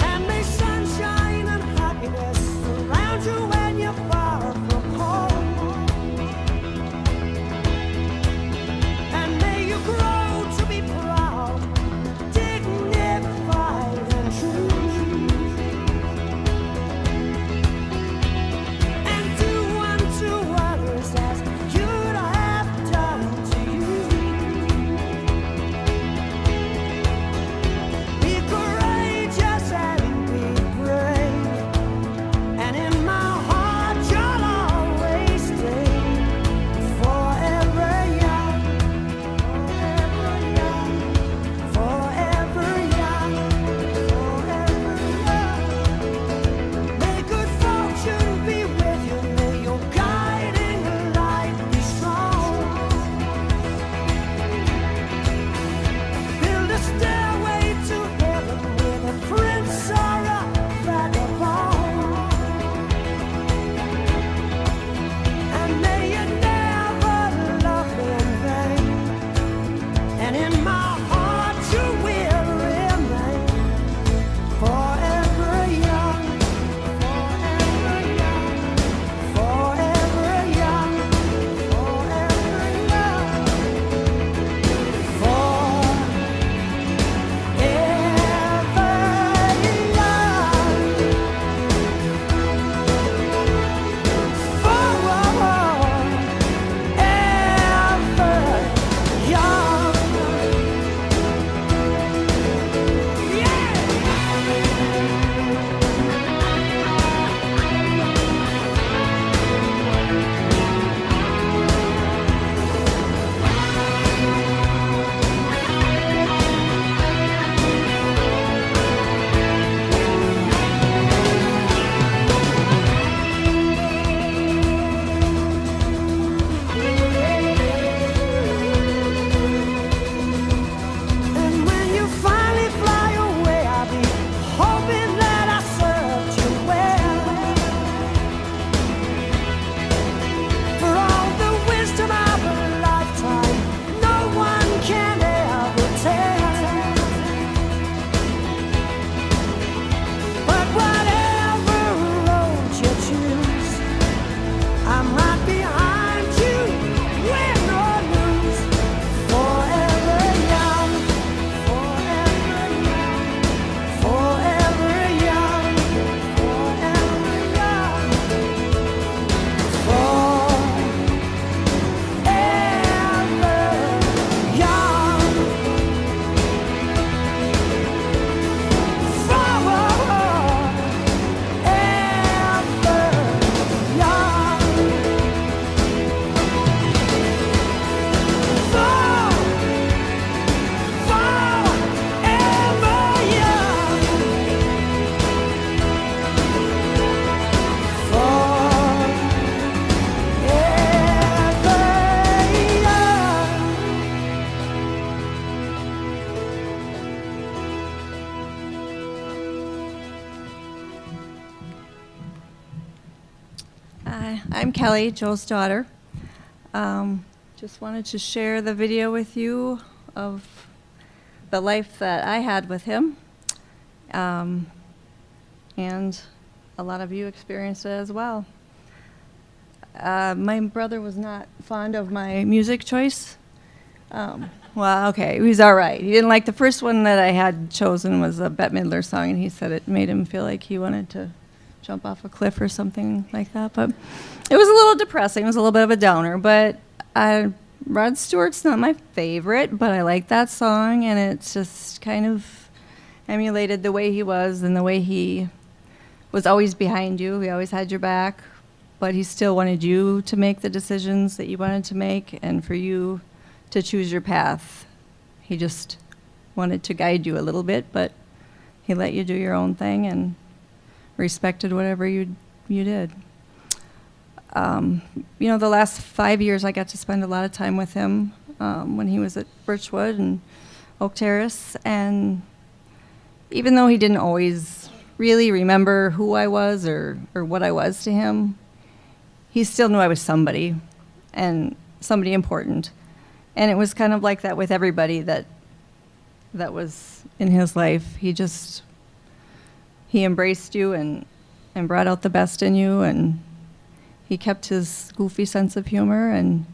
And may sunshine and happiness surround you when you're far from home. And may you grow to be proud, dignified and true. And do unto others as you'd have done to you. Be courageous and be brave, and in my heart you'll always stay forever young, forever young, forever young. May good fortune be with you, may your guiding light be strong. Build a stairway to heaven with a prince or a vagabond. And may you never love in vain, and in my heart you will remain forever young, forever young, forever young, forever young, And when you finally fly away, I'll be hoping that I served you well. For all the wisdom of a lifetime, no one can ever tell. But whatever road you choose, I'm right behind you, win or lose. Forever young, forever young, forever young, forever young, forever Hi, I'm Kelly, Joe's daughter. Just wanted to share the video with you of the life that I had with him. And a lot of you experienced it as well. My brother was not fond of my music choice. Well, okay, he was all right. He didn't like the first one that I had chosen was a Bette Midler song, and he said it made him feel like he wanted to jump off a cliff or something like that. But it was a little depressing. It was a little bit of a downer. But Rod Stewart's not my favorite, but I like that song, and it's just kind of emulated the way he was and the way he was always behind you. He always had your back. but he still wanted you to make the decisions that you wanted to make and for you to choose your path. He just wanted to guide you a little bit, but he let you do your own thing and respected whatever you did. You know, the last 5 years I got to spend a lot of time with him when he was at Birchwood and Oak Terrace, and even though he didn't always really remember who I was or what I was to him, he still knew I was somebody, and somebody important. And it was kind of like that with everybody that was in his life. He embraced you and brought out the best in you, and he kept his goofy sense of humor and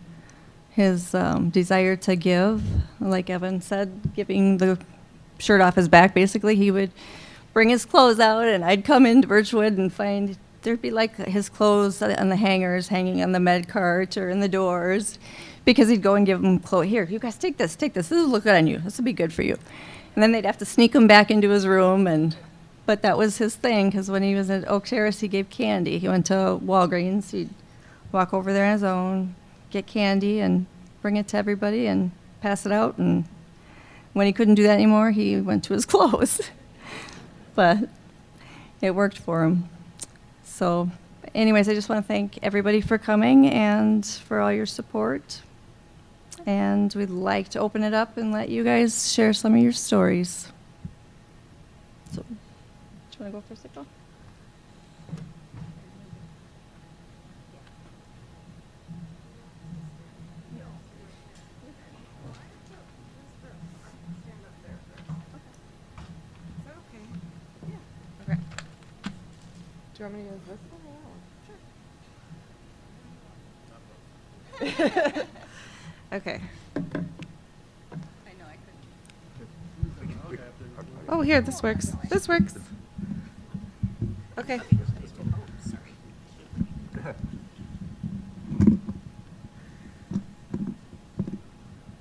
his desire to give. Like Evan said, giving the shirt off his back, basically. He would bring his clothes out, and I'd come into Birchwood and find there'd be like his clothes on the hangers hanging on the med cart or in the doors, because he'd go and give them clothes. Here, you guys take this. This will look good on you. This will be good for you. And then they'd have to sneak him back into his room, but that was his thing, because when he was at Oak Terrace, he gave candy. He went to Walgreens. He'd walk over there on his own, get candy, and bring it to everybody and pass it out. And when he couldn't do that anymore, he went to his clothes. But it worked for him. So anyways, I just want to thank everybody for coming and for all your support. And we'd like to open it up and let you guys share some of your stories. So, do you want to go first, Nicole? Do you want me to use this one? Sure. Okay. Oh, here, this works. This works. Okay.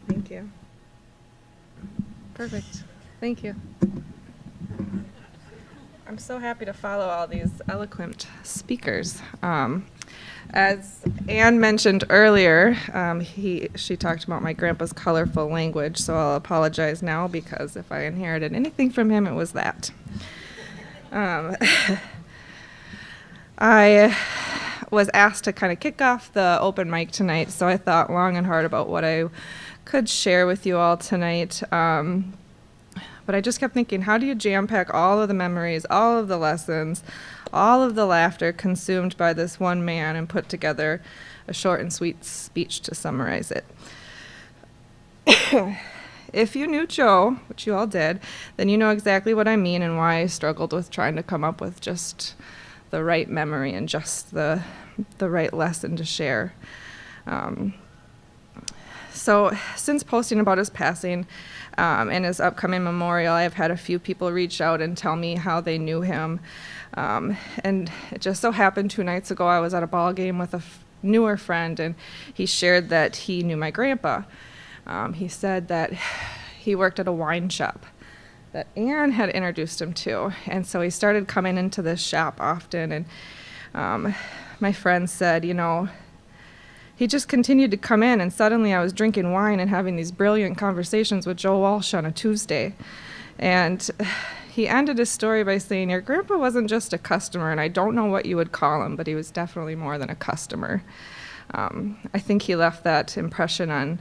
Thank you. Perfect. Thank you. I'm so happy to follow all these eloquent speakers. As Anne mentioned earlier, she talked about my grandpa's colorful language, so I'll apologize now, because if I inherited anything from him, it was that. I was asked to kind of kick off the open mic tonight, so I thought long and hard about what I could share with you all tonight. But I just kept thinking, how do you jam-pack all of the memories, all of the lessons, all of the laughter consumed by this one man and put together a short and sweet speech to summarize it? If you knew Joe, which you all did, then you know exactly what I mean and why I struggled with trying to come up with just the right memory and just the right lesson to share. So since posting about his passing and his upcoming memorial, I've had a few people reach out and tell me how they knew him. And it just so happened 2 nights ago I was at a ball game with a newer friend, and he shared that he knew my grandpa. He said that he worked at a wine shop that Anne had introduced him to, and so he started coming into this shop often, and my friend said, you know, he just continued to come in, and suddenly I was drinking wine and having these brilliant conversations with Joe Walsh on a Tuesday. And he ended his story by saying, your grandpa wasn't just a customer, and I don't know what you would call him, but he was definitely more than a customer. I think he left that impression on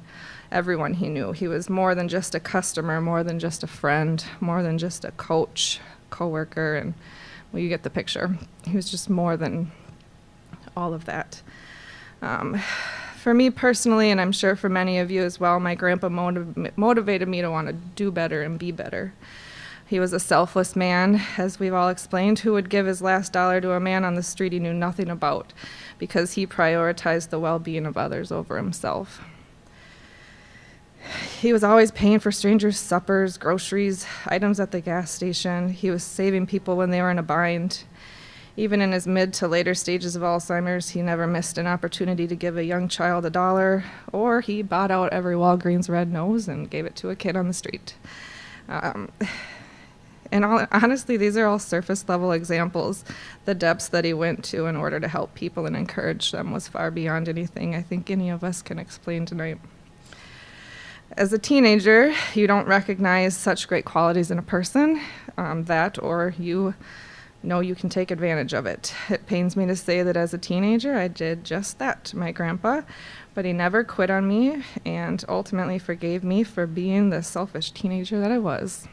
everyone he knew. He was more than just a customer, more than just a friend, more than just a coach, coworker, and well, you get the picture. He was just more than all of that. For me personally, and I'm sure for many of you as well, my grandpa motivated me to want to do better and be better. He was a selfless man, as we've all explained, who would give his last dollar to a man on the street he knew nothing about, because he prioritized the well-being of others over himself. He was always paying for strangers' suppers, groceries, items at the gas station. He was saving people when they were in a bind. Even in his mid to later stages of Alzheimer's, he never missed an opportunity to give a young child $1, or he bought out every Walgreens red nose and gave it to a kid on the street. And honestly, these are all surface level examples. The depths that he went to in order to help people and encourage them was far beyond anything I think any of us can explain tonight. As a teenager, you don't recognize such great qualities in a person, or you know you can take advantage of it. It pains me to say that as a teenager, I did just that to my grandpa, but he never quit on me and ultimately forgave me for being the selfish teenager that I was.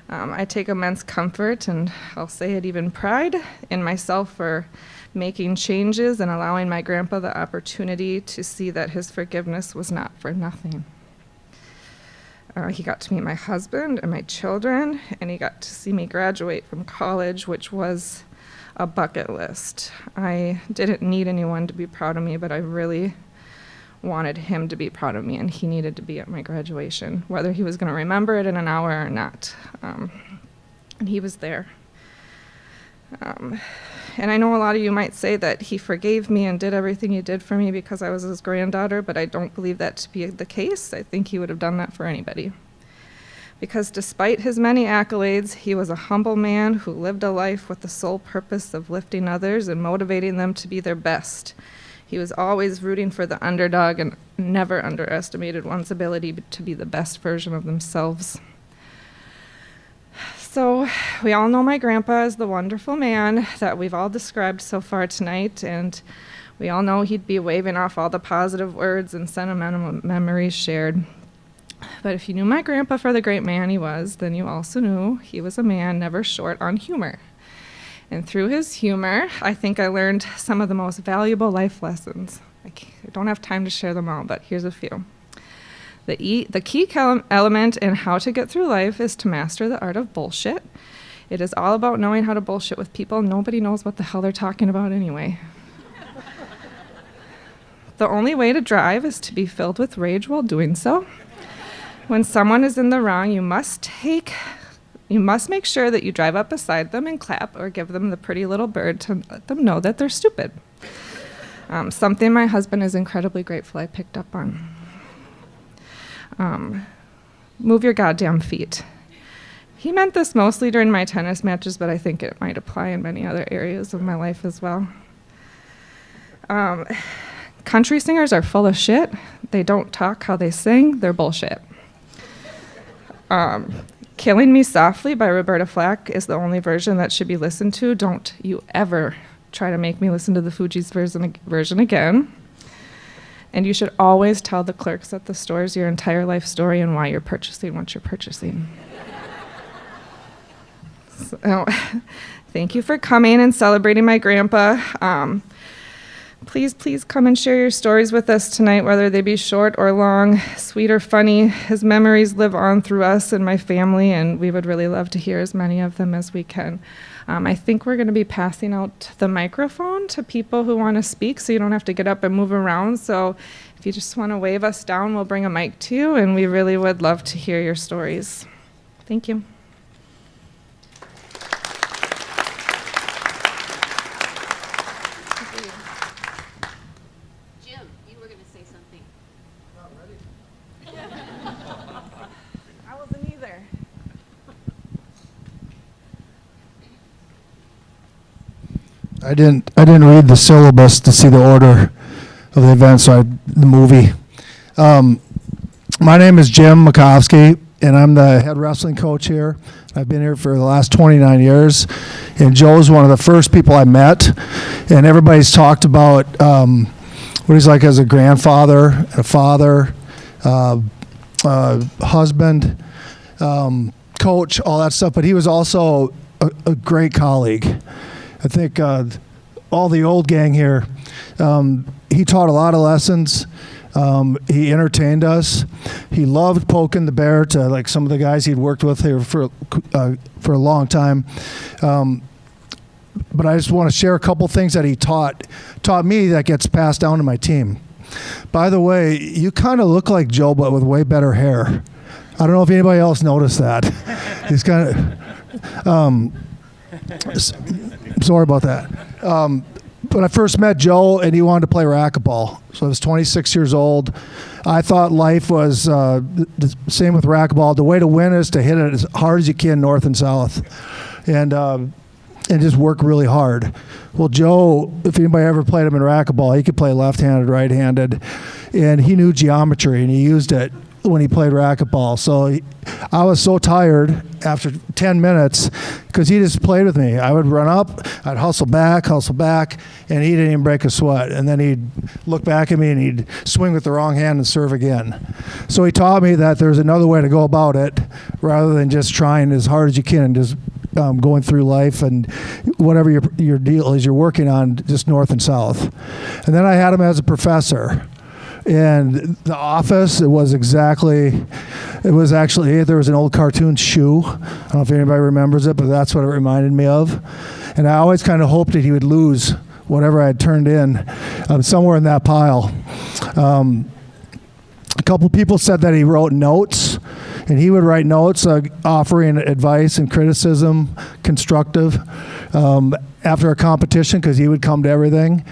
I take immense comfort, and I'll say it even pride, in myself for making changes and allowing my grandpa the opportunity to see that his forgiveness was not for nothing. He got to meet my husband and my children, and he got to see me graduate from college, which was a bucket list. I didn't need anyone to be proud of me, but I really wanted him to be proud of me, and he needed to be at my graduation, whether he was going to remember it in an hour or not. And he was there. And I know a lot of you might say that he forgave me and did everything he did for me because I was his granddaughter, but I don't believe that to be the case. I think he would have done that for anybody. Because despite his many accolades, he was a humble man who lived a life with the sole purpose of lifting others and motivating them to be their best. He was always rooting for the underdog and never underestimated one's ability to be the best version of themselves. So we all know my grandpa as the wonderful man that we've all described so far tonight, and we all know he'd be waving off all the positive words and sentimental memories shared. But if you knew my grandpa for the great man he was, then you also knew he was a man never short on humor. And through his humor, I think I learned some of the most valuable life lessons. I don't have time to share them all, but here's a few. The key element in how to get through life is to master the art of bullshit. It is all about knowing how to bullshit with people. Nobody knows what the hell they're talking about anyway. The only way to drive is to be filled with rage while doing so. When someone is in the wrong, you must make sure that you drive up beside them and clap or give them the pretty little bird to let them know that they're stupid. Something my husband is incredibly grateful I picked up on. Move your goddamn feet. He meant this mostly during my tennis matches, but I think it might apply in many other areas of my life as well. Country singers are full of shit. They don't talk how they sing. They're bullshit. Killing Me Softly by Roberta Flack is the only version that should be listened to. Don't you ever try to make me listen to the Fugees version again. And you should always tell the clerks at the stores your entire life story and why you're purchasing what you're purchasing. So, thank you for coming and celebrating my grandpa. Please come and share your stories with us tonight, whether they be short or long, sweet or funny. His memories live on through us and my family, and we would really love to hear as many of them as we can. I think we're going to be passing out the microphone to people who want to speak, so you don't have to get up and move around. So if you just want to wave us down, we'll bring a mic to you, and we really would love to hear your stories. Thank you. Jim, you were going to say something. Not ready. I wasn't either. I didn't read the syllabus to see the order of the event, so the movie. My name is Jim Makovsky, and I'm the head wrestling coach here. I've been here for the last 29 years, and Joe's one of the first people I met, and everybody's talked about what he's like as a grandfather, a father, husband, coach, all that stuff, but he was also a great colleague. I think all the old gang here, he taught a lot of lessons. He entertained us. He loved poking the bear to like some of the guys he'd worked with here for a long time. But I just want to share a couple things that he taught me that gets passed down to my team. By the way, you kind of look like Joe, but with way better hair. I don't know if anybody else noticed that. He's kind of... sorry about that. when I first met Joe, and he wanted to play racquetball. So I was 26 years old. I thought life was the same with racquetball. The way to win is to hit it as hard as you can, north and south, and just work really hard. Well, Joe, if anybody ever played him in racquetball, he could play left-handed, right-handed, and he knew geometry, and he used it when he played racquetball. So I was so tired after 10 minutes because he just played with me. I would run up, I'd hustle back, and he didn't even break a sweat. And then he'd look back at me and he'd swing with the wrong hand and serve again. So he taught me that there's another way to go about it rather than just trying as hard as you can and just going through life and whatever your deal is you're working on, just north and south. And then I had him as a professor. And The Office, it was actually, there was an old cartoon shoe. I don't know if anybody remembers it, but that's what it reminded me of. And I always kind of hoped that he would lose whatever I had turned in somewhere in that pile. A couple people said that he wrote notes, and he would write notes offering advice and criticism, constructive, after a competition, because he would come to everything.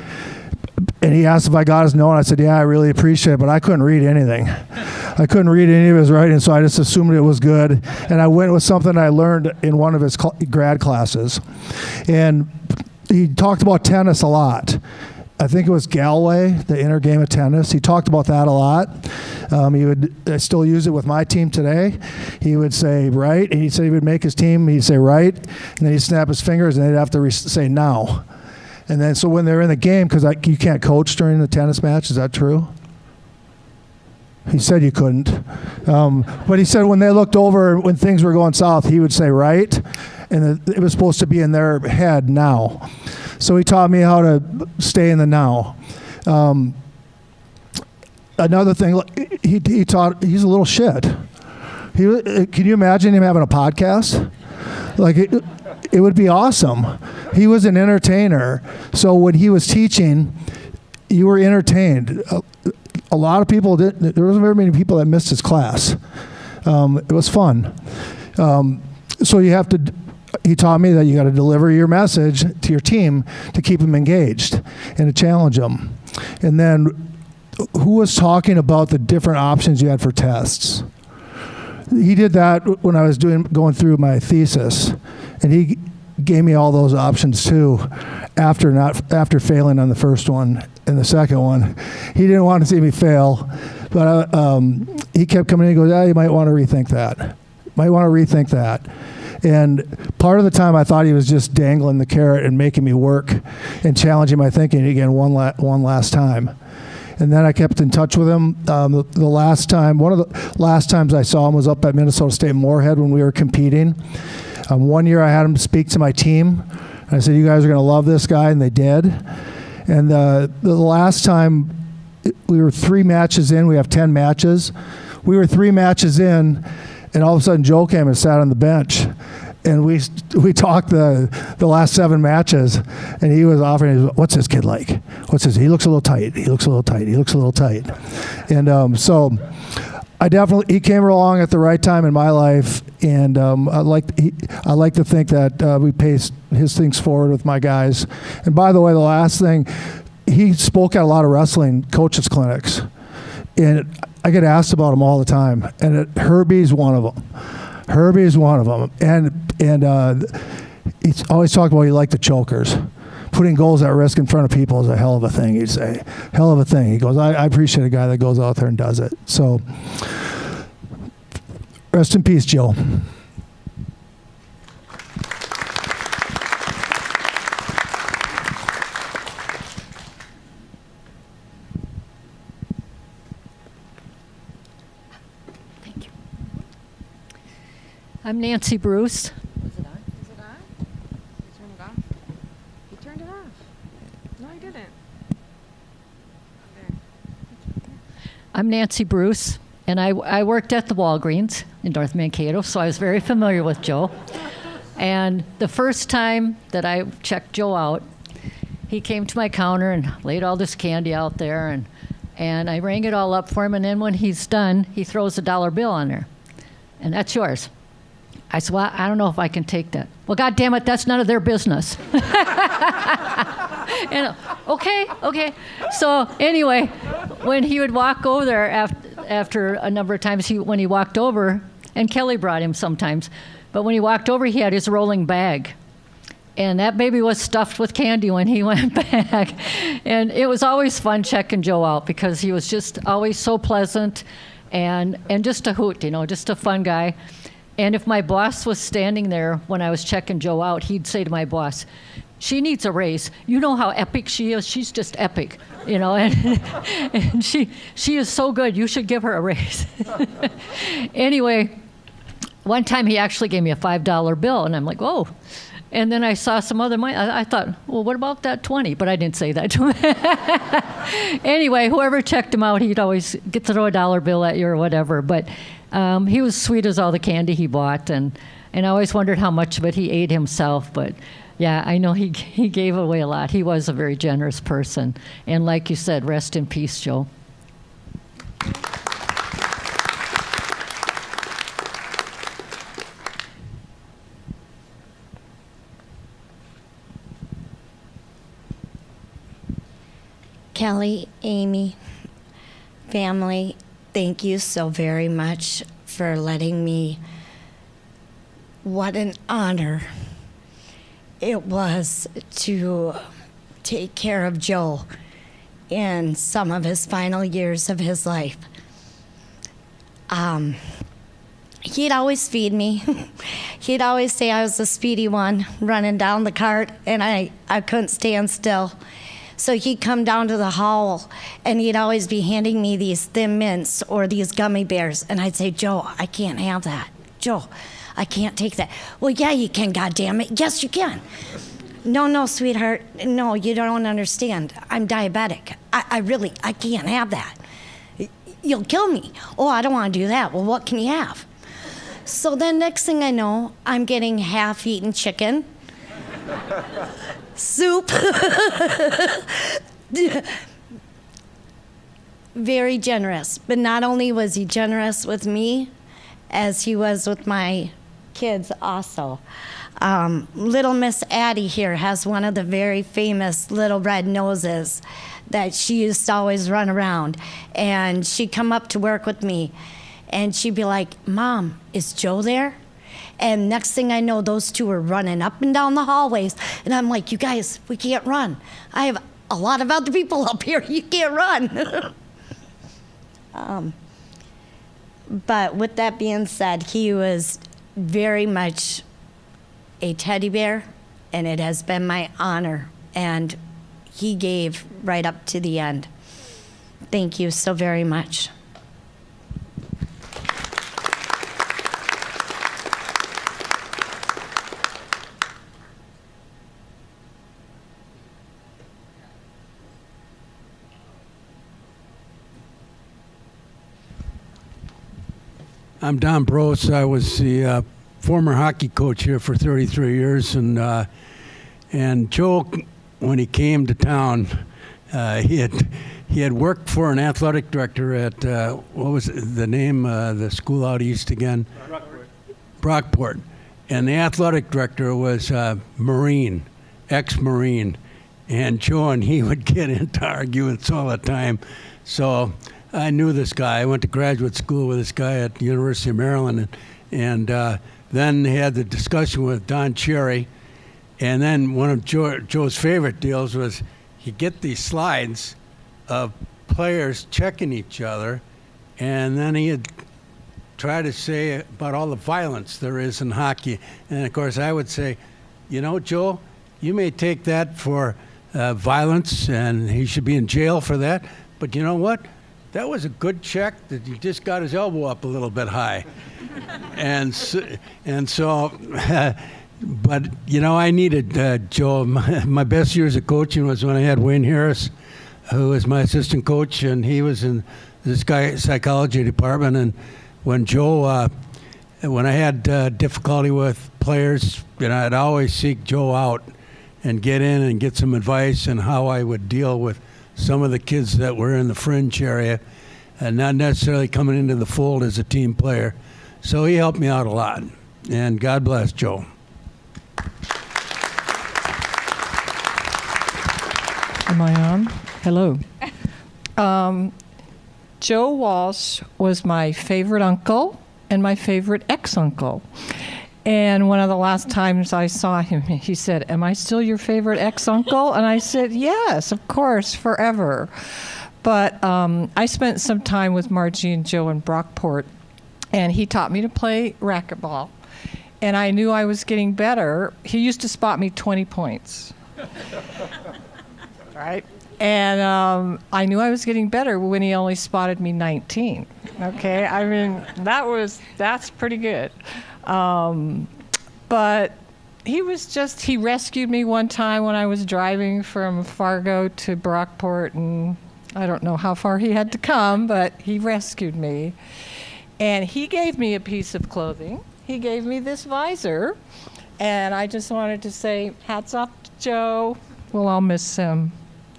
And he asked if I got his note, and I said, yeah, I really appreciate it, but I couldn't read anything. I couldn't read any of his writing, so I just assumed it was good. And I went with something I learned in one of his grad classes. And he talked about tennis a lot. I think it was Galway, the inner game of tennis. He talked about that a lot. I still use it with my team today. He would say right, and he said he would make his team, he'd say right, and then he'd snap his fingers, and they'd have to say now. And then, so when they're in the game, because you can't coach during the tennis match, is that true? He said you couldn't. But he said when they looked over, when things were going south, he would say right, and it was supposed to be in their head now. So he taught me how to stay in the now. Another thing, he taught, he's a little shit. Can you imagine him having a podcast? Like, it would be awesome. He was an entertainer. So when he was teaching, you were entertained. A lot of people didn't, there wasn't very many people that missed his class. It was fun. So he taught me that you got to deliver your message to your team to keep them engaged and to challenge them. And then who was talking about the different options you had for tests? He did that when I was going through my thesis, and he gave me all those options too after failing on the first one and the second one. He didn't want to see me fail, but he kept coming in and goes, you might want to rethink that. And part of the time I thought he was just dangling the carrot and making me work and challenging my thinking again one last time. And then I kept in touch with him. One of the last times I saw him was up at Minnesota State Moorhead when we were competing. One year I had him speak to my team. And I said, you guys are going to love this guy, and they did. And the last time, we were 3 matches in. We have 10 matches. We were 3 matches in, and all of a sudden Joe came and sat on the bench. And we talked the last 7 matches, and he was offering, what's this kid like? He looks a little tight. He looks a little tight. And so he came along at the right time in my life, and I like to think that we paced his things forward with my guys. And by the way, the last thing, he spoke at a lot of wrestling coaches clinics, and I get asked about him all the time, and Herbie's one of them. And he's always talked about he liked the chokers. Putting goals at risk in front of people is a hell of a thing, he'd say. Hell of a thing. He goes, I appreciate a guy that goes out there and does it. So, rest in peace, Joe. I'm Nancy Bruce. Is it on? You turned it off? He turned it off. No, I didn't. There. I'm Nancy Bruce, and I worked at the Walgreens in North Mankato, so I was very familiar with Joe. And the first time that I checked Joe out, he came to my counter and laid all this candy out there, and I rang it all up for him, and then when he's done, he throws a $1 bill on there. And that's yours. I said, well, I don't know if I can take that. Well, God damn it, that's none of their business. And okay. So anyway, when he would walk over there after a number of times, when he walked over, and Kelly brought him sometimes, but when he walked over, he had his rolling bag. And that baby was stuffed with candy when he went back. And it was always fun checking Joe out because he was just always so pleasant and just a hoot, just a fun guy. And if my boss was standing there when I was checking Joe out, he'd say to my boss, "She needs a raise. You know how epic she is? She's just epic, and she is so good. You should give her a raise." Anyway, one time he actually gave me a $5 bill, and I'm like, "Whoa." And then I saw some other money. I thought, well, what about that 20? But I didn't say that to him. Anyway, whoever checked him out, he'd always throw a $1 bill at you or whatever. But he was sweet as all the candy he bought. And I always wondered how much of it he ate himself. But yeah, I know he gave away a lot. He was a very generous person. And like you said, rest in peace, Joe. Kelly, Amy, family, thank you so very much for letting me. What an honor it was to take care of Joe in some of his final years of his life. He'd always feed me. He'd always say I was the speedy one running down the cart, and I couldn't stand still. So he'd come down to the hall, and he'd always be handing me these Thin Mints or these gummy bears. And I'd say, "Joe, I can't have that. Joe, I can't take that." "Well, yeah, you can, goddammit. Yes, you can." No, sweetheart. No, you don't understand. I'm diabetic. I can't have that. You'll kill me. "Oh, I don't want to do that." "Well, what can you have?" So then next thing I know, I'm getting half-eaten chicken. Soup. Very generous. But not only was he generous with me, as he was with my kids also. Little Miss Addie here has one of the very famous little red noses that she used to always run around. And she'd come up to work with me, and she'd be like, "Mom, is Joe there?" And next thing I know, those two are running up and down the hallways. And I'm like, "You guys, we can't run. I have a lot of other people up here. You can't run." But with that being said, he was very much a teddy bear, and it has been my honor. And he gave right up to the end. Thank you so very much. I'm Don Brose. I was the former hockey coach here for 33 years, and Joe, when he came to town, he had worked for an athletic director at what was the name the school out east again? Brockport, and the athletic director was Marine, ex-Marine, and Joe and he would get into arguments all the time. So I knew this guy. I went to graduate school with this guy at the University of Maryland, and then he had the discussion with Don Cherry, and then one of Joe's favorite deals was he'd get these slides of players checking each other, and then he'd try to say about all the violence there is in hockey. And of course I would say, "You know, Joe, you may take that for violence, and he should be in jail for that, but you know what? That was a good check that he just got his elbow up a little bit high." and so but, you know, I needed Joe. My best years of coaching was when I had Wayne Harris, who was my assistant coach, and he was in this psychology department. And when Joe, when I had difficulty with players, you know, I'd always seek Joe out and get in and get some advice on how I would deal with some of the kids that were in the fringe area and not necessarily coming into the fold as a team player. So he helped me out a lot. And God bless Joe. Am I on? Hello. Joe Walsh was my favorite uncle and my favorite ex-uncle. And one of the last times I saw him, he said, "Am I still your favorite ex-uncle?" And I said, "Yes, of course, forever." But I spent some time with Margie and Joe in Brockport, and he taught me to play racquetball. And I knew I was getting better. He used to spot me 20 points. Right? And I knew I was getting better when he only spotted me 19. Okay? I mean, that's pretty good. But he rescued me one time when I was driving from Fargo to Brockport, and I don't know how far he had to come, but he rescued me. And he gave me a piece of clothing. He gave me this visor, and I just wanted to say, hats off to Joe. We'll all miss him.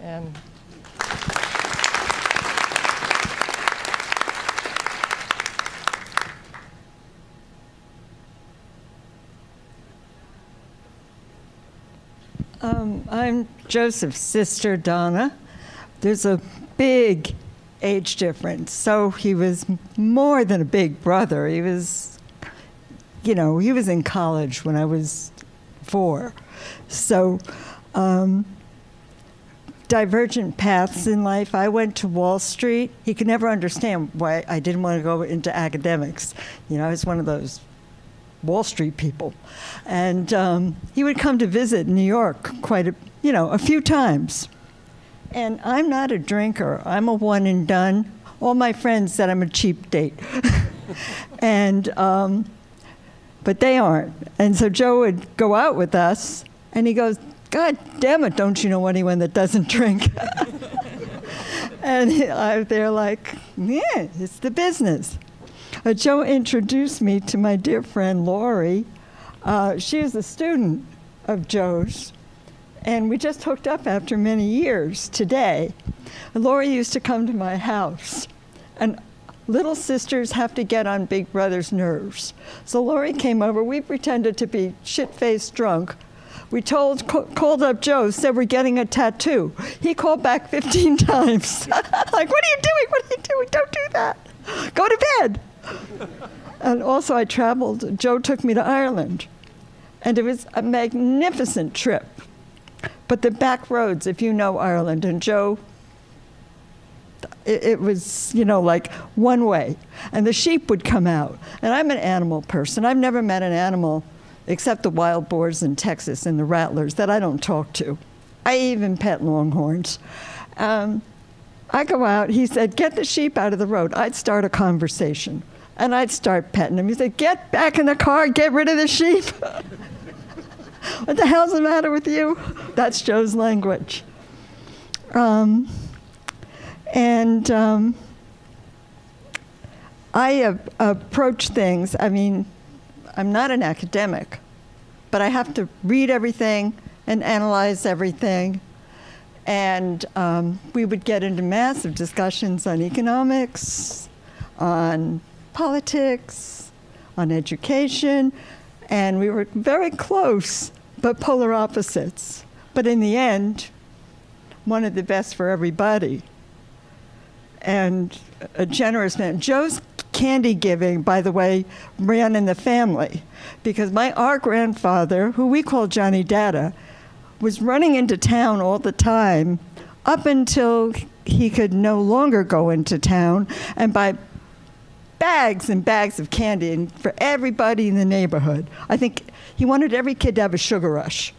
And I'm Joseph's sister, Donna. There's a big age difference, so he was more than a big brother. He was, he was in college when I was 4. So, divergent paths in life. I went to Wall Street. He could never understand why I didn't want to go into academics. I was one of those Wall Street people. And he would come to visit New York a few times. And I'm not a drinker. I'm a one and done. All my friends said I'm a cheap date. But they aren't. And so Joe would go out with us, and he goes, "God damn it, don't you know anyone that doesn't drink?" And they're like, "Yeah, it's the business." Joe introduced me to my dear friend Lori. She is a student of Joe's, and we just hooked up after many years today. Lori used to come to my house, and little sisters have to get on big brother's nerves. So Lori came over. We pretended to be shit-faced drunk. We called up Joe, said we're getting a tattoo. He called back 15 times. Like, "What are you doing? What are you doing? Don't do that. Go to bed." And also I traveled. Joe took me to Ireland. And it was a magnificent trip. But the back roads, if you know Ireland, and Joe, it was, like one way. And the sheep would come out. And I'm an animal person. I've never met an animal except the wild boars in Texas and the rattlers that I don't talk to. I even pet longhorns. I go out. He said, "Get the sheep out of the road." I'd start a conversation. And I'd start petting him. He said, "Get back in the car. Get rid of the sheep." "What the hell's the matter with you?" That's Joe's language. I approach things. I mean, I'm not an academic, but I have to read everything and analyze everything. And we would get into massive discussions on economics, on politics, on education, and we were very close, but polar opposites. But in the end, one of the best for everybody. And a generous man. Joe's candy giving, by the way, ran in the family, because our grandfather, who we call Johnny Dada, was running into town all the time up until he could no longer go into town and buy bags and bags of candy and for everybody in the neighborhood. I think he wanted every kid to have a sugar rush.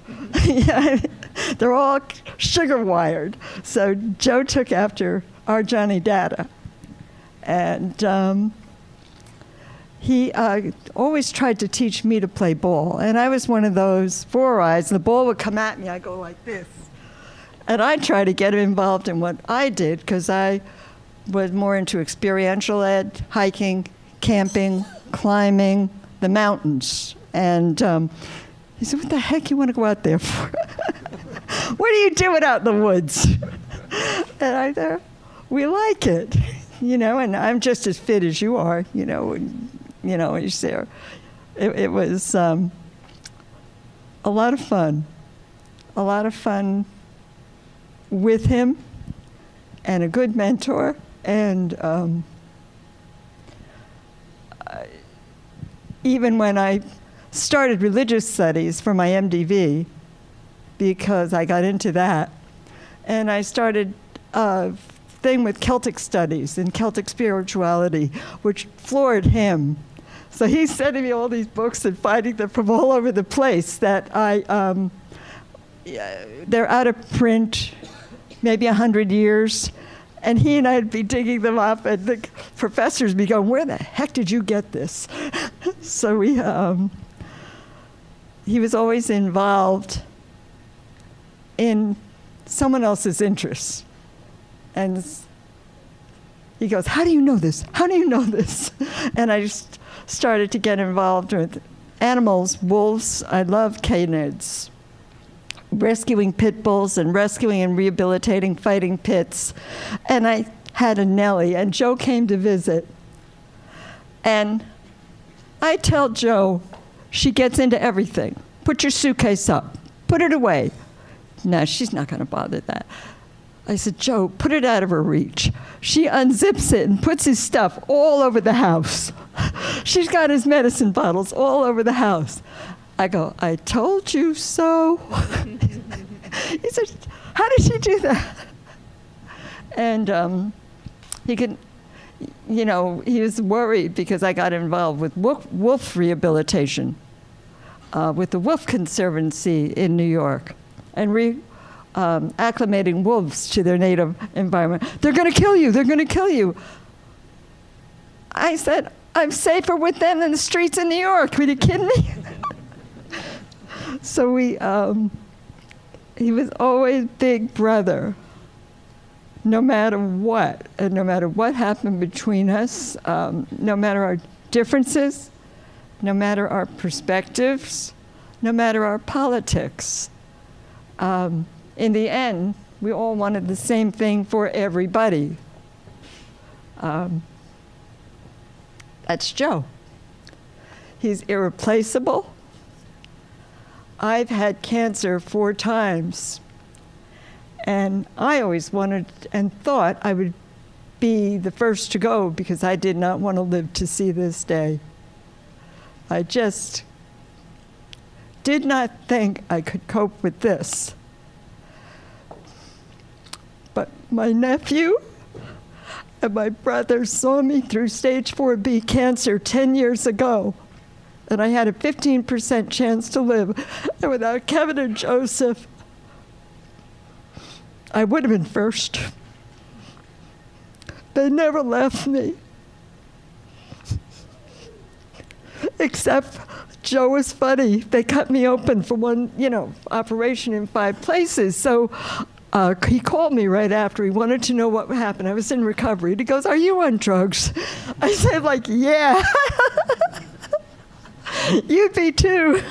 They're all sugar wired. So Joe took after our Johnny Dada. And he always tried to teach me to play ball. And I was one of those 4 eyes. The ball would come at me. I go like this. And I try to get him involved in what I did, because I was more into experiential ed, hiking, camping, climbing the mountains. And he said, "What the heck you want to go out there for? What are you doing out in the woods?" And I said, "We like it, and I'm just as fit as you are, he's there." It was a lot of fun. with him and a good mentor. And even when I started religious studies for my MDV, because I got into that, and I started a thing with Celtic studies and Celtic spirituality, which floored him. So he's sending me all these books and finding them from all over the place that they're out of print, maybe 100 years. And he and I'd be digging them up, and the professors would be going, "Where the heck did you get this?" So he was always involved in someone else's interests. And he goes, "How do you know this? How do you know this?" And I just started to get involved with animals, wolves. I love canids. Rescuing pit bulls and rescuing and rehabilitating fighting pits. And I had a Nellie, and Joe came to visit. And I tell Joe, she gets into everything. Put your suitcase up. Put it away. No, she's not going to bother that. I said, "Joe, put it out of her reach." She unzips it and puts his stuff all over the house. She's got his medicine bottles all over the house. I go, "I told you so." He said, "How did she do that?" And he could, he was worried because I got involved with wolf rehabilitation with the Wolf Conservancy in New York, and acclimating wolves to their native environment. "They're going to kill you. They're going to kill you." I said, "I'm safer with them than the streets in New York. Are you kidding me?" So he was always big brother, no matter what, and no matter what happened between us, no matter our differences, no matter our perspectives, no matter our politics. In the end, we all wanted the same thing for everybody. That's Joe. He's irreplaceable. I've had cancer 4 times, and I always wanted and thought I would be the first to go because I did not want to live to see this day. I just did not think I could cope with this. But my nephew and my brother saw me through stage 4B cancer 10 years ago. And I had a 15% chance to live. And without Kevin and Joseph, I would have been first. They never left me. Except Joe was funny. They cut me open for one, operation in 5 places. So he called me right after. He wanted to know what happened. I was in recovery. He goes, "Are you on drugs?" I said, yeah. You'd be too.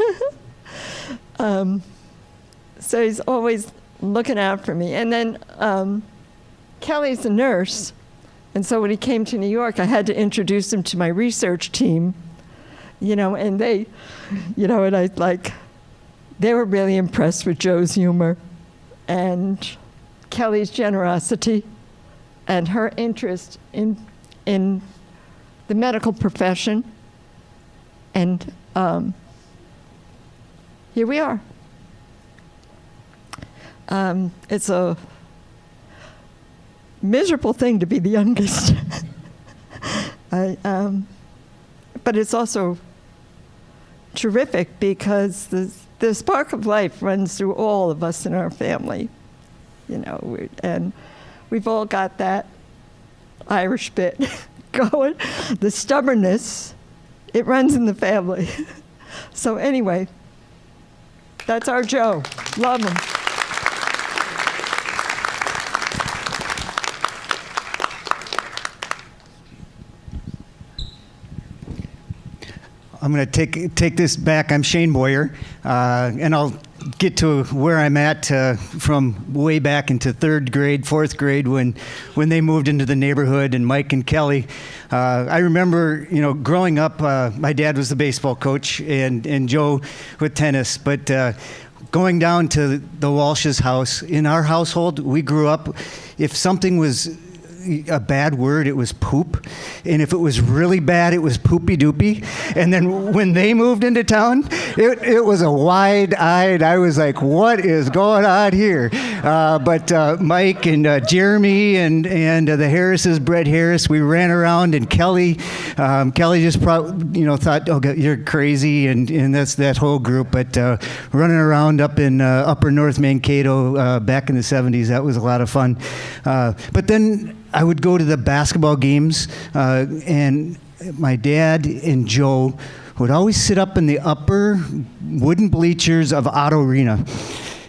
So he's always looking out for me. And then Kelly's a nurse. And so when he came to New York, I had to introduce him to my research team. And they, they were really impressed with Joe's humor and Kelly's generosity and her interest in the medical profession. And here we are. It's a miserable thing to be the youngest. But it's also terrific because the spark of life runs through all of us in our family. And we've all got that Irish bit going. The stubbornness, it runs in the family. So anyway, that's our Joe. Love him. I'm going to take this back. I'm Shane Boyer, and I'll get to where I'm at from way back into 3rd grade, 4th grade when they moved into the neighborhood, and Mike and Kelly. I remember, growing up, my dad was the baseball coach and Joe with tennis, but going down to the Walsh's house. In our household, we grew up, if something was a bad word, it was poop. And if it was really bad, it was poopy doopy. And then when they moved into town, it was a wide-eyed, I was like, what is going on here? But Mike and Jeremy and the Harrises, Brett Harris, we ran around, and Kelly just thought, oh, you're crazy, and that's that whole group. But running around up in upper North Mankato back in the 70s, that was a lot of fun. But then I would go to the basketball games, and my dad and Joe would always sit up in the upper wooden bleachers of Otto Arena.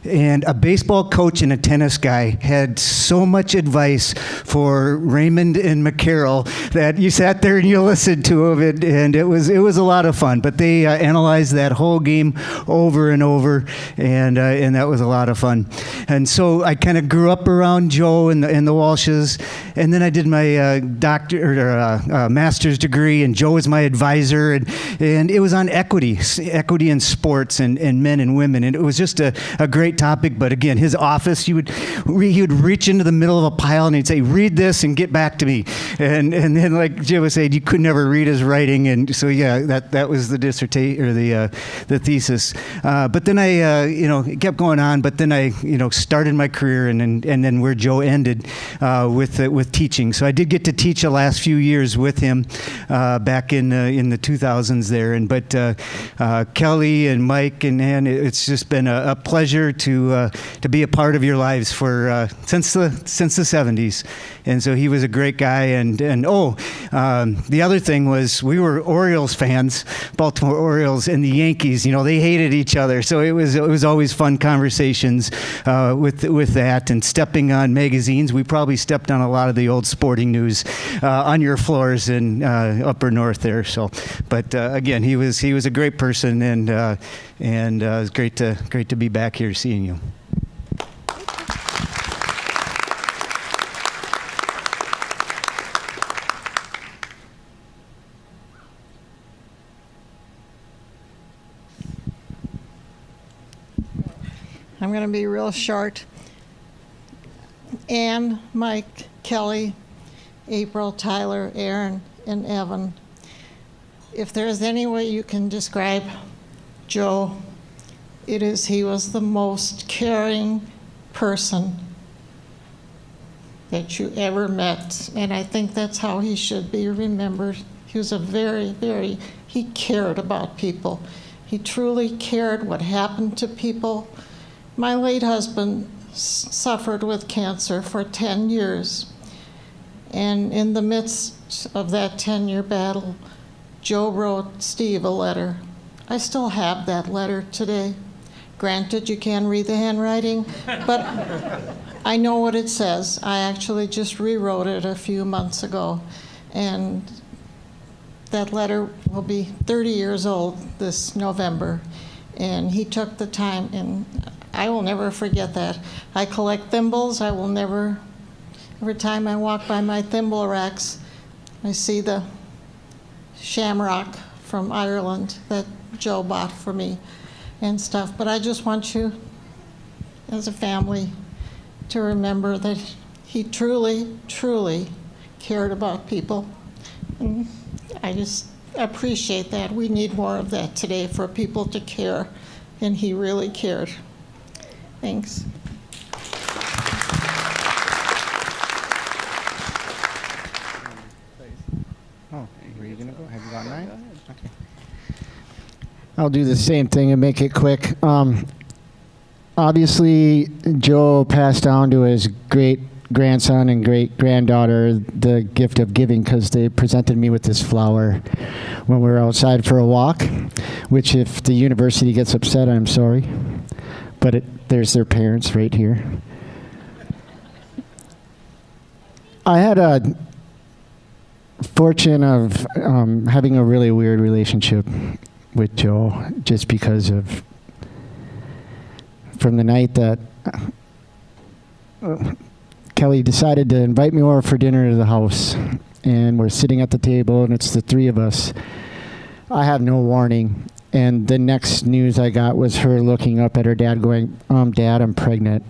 And a baseball coach and a tennis guy had so much advice for Raymond and McCarroll that you sat there and you listened to them, and it was a lot of fun. But they analyzed that whole game over and over, and that was a lot of fun. And so I kind of grew up around Joe and the Walshes, and then I did my master's degree, and Joe was my advisor, and it was on equity in sports and men and women, and it was just a great topic. But again, his office, he would reach into the middle of a pile and he'd say, read this and get back to me. And then, like Jim was saying, you could never read his writing. And so, yeah, that was the dissertation or the thesis. But then I, it kept going on. But then I, started my career and then where Joe ended with teaching. So I did get to teach the last few years with him back in the 2000s there. But Kelly and Mike and Ann, it's just been a pleasure to be a part of your lives for since the 70s. And so he was a great guy. And the other thing was we were Orioles fans, Baltimore Orioles, and the Yankees. They hated each other. So it was always fun conversations with that, and stepping on magazines. We probably stepped on a lot of the old sporting news on your floors in Upper North there. So, but again, he was a great person, and it was great to be back here seeing you. I'm going to be real short. Ann, Mike, Kelly, April, Tyler, Aaron, and Evan. If there's any way you can describe Joe, it is he was the most caring person that you ever met. And I think that's how he should be remembered. He was he cared about people. He truly cared what happened to people. My late husband suffered with cancer for 10 years. And in the midst of that 10-year battle, Joe wrote Steve a letter. I still have that letter today. Granted, you can't read the handwriting, but I know what it says. I actually just rewrote it a few months ago. And that letter will be 30 years old this November. And he took the time, and I will never forget that. I collect thimbles. I will never, every time I walk by my thimble racks, I see the shamrock from Ireland that Joe bought for me and stuff. But I just want you, as a family, to remember that he truly, truly cared about people. And I just appreciate that. We need more of that today for people to care, and he really cared. Thanks. Oh, were you going to go? Have you gone nine? Okay. I'll do the same thing and make it quick. Obviously, Joe passed down to his great grandson and great granddaughter the gift of giving, because they presented me with this flower when we were outside for a walk, which if the university gets upset, I'm sorry. But there's their parents right here. I had a fortune of having a really weird relationship with Joe, just because of from the night that Kelly decided to invite me over for dinner to the house, and we're sitting at the table, and it's the three of us. I have no warning, And the next news I got was her looking up at her dad going, Dad, I'm pregnant.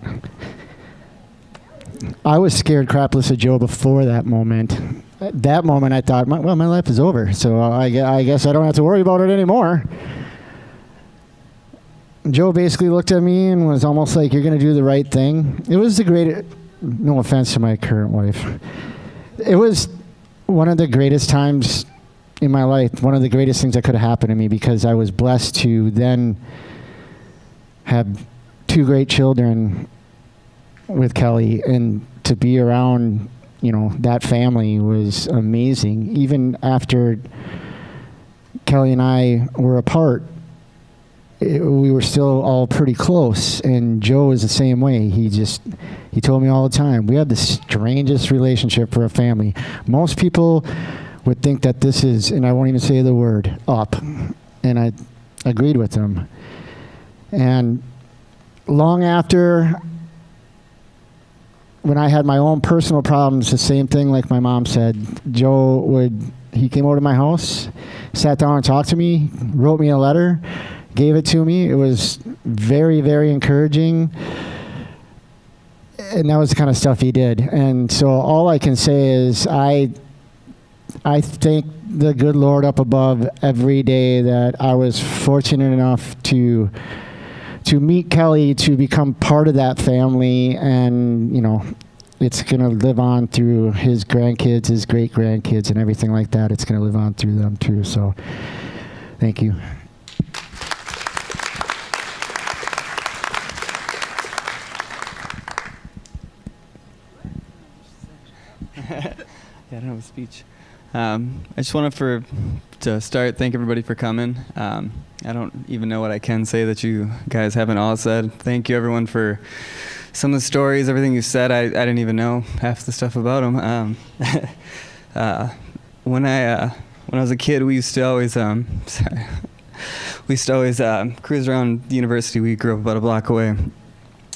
I was scared crapless of Joe before that moment. At that moment, I thought, my life is over, so I guess I don't have to worry about it anymore. Joe basically looked at me and was almost like, you're going to do the right thing. It was the greatest, no offense to my current wife. It was one of the greatest times in my life, one of the greatest things that could have happened to me, because I was blessed to then have 2 great children with Kelly, and to be around, that family was amazing. Even after Kelly and I were apart, we were still all pretty close, and Joe was the same way. He told me all the time, we have the strangest relationship for a family. Most people would think that this is, and I won't even say the word, up, and I agreed with him. And long after, when I had my own personal problems, the same thing like my mom said, he came over to my house, sat down and talked to me, wrote me a letter, gave it to me. It was very, very encouraging. And that was the kind of stuff he did. And so all I can say is I thank the good Lord up above every day that I was fortunate enough to meet Kelly, to become part of that family, and it's going to live on through his grandkids, his great grandkids, and everything like that. It's going to live on through them too. So thank you. I don't have a speech. I just wanted to start, thank everybody for coming. I don't even know what I can say that you guys haven't all said. Thank you, everyone, for some of the stories, everything you said. I didn't even know half the stuff about them. When I was a kid, we used to always cruise around the university. We grew up about a block away.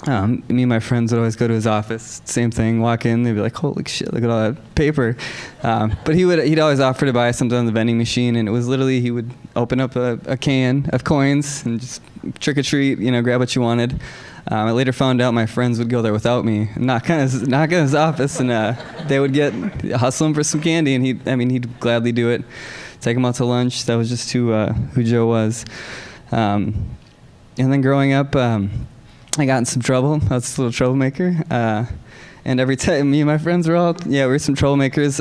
Me and my friends would always go to his office. Same thing. Walk in, they'd be like, "Holy shit! Look at all that paper." But he'd always offer to buy something on the vending machine, and it was literally he would open up a can of coins and just trick or treat, grab what you wanted. I later found out my friends would go there without me, knock on his office, and they would hustle him for some candy, and he'd gladly do it. Take him out to lunch. That was just who Joe was. And then growing up, I got in some trouble. I was a little troublemaker. And every time me and my friends were we were some troublemakers.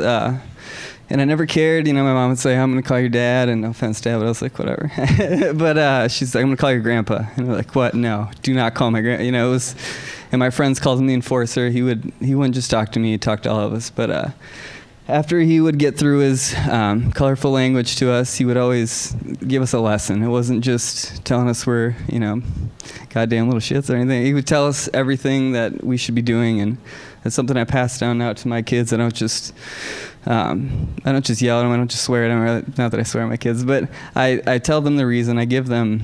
And I never cared. My mom would say, "I'm going to call your dad." And no offense, Dad, but I was like, whatever. But she's like, "I'm going to call your grandpa." And we're like, "What? No, do not call my grandpa." It was, and my friends called him the enforcer. He wouldn't just talk to me, he'd talk to all of us. But after he would get through his colorful language to us, he would always give us a lesson. It wasn't just telling us we're, goddamn little shits or anything. He would tell us everything that we should be doing, and that's something I pass down now to my kids. I don't just yell at them. I don't just swear at them. Not that I swear at my kids, but I tell them the reason. I give them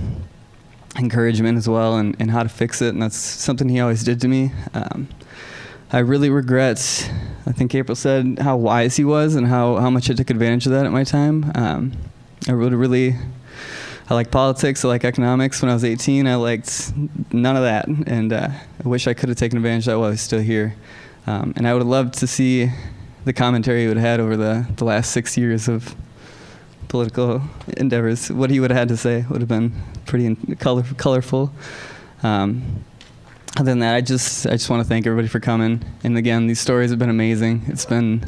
encouragement as well, and how to fix it, and that's something he always did to me. I really regret, I think April said, how wise he was and how much I took advantage of that at my time. I like politics, I like economics. When I was 18, I liked none of that, and I wish I could have taken advantage of that while I was still here. And I would have loved to see the commentary he would have had over the last 6 years of political endeavors. What he would have had to say would have been pretty colorful. Other than that, I just want to thank everybody for coming. And again, these stories have been amazing. It's been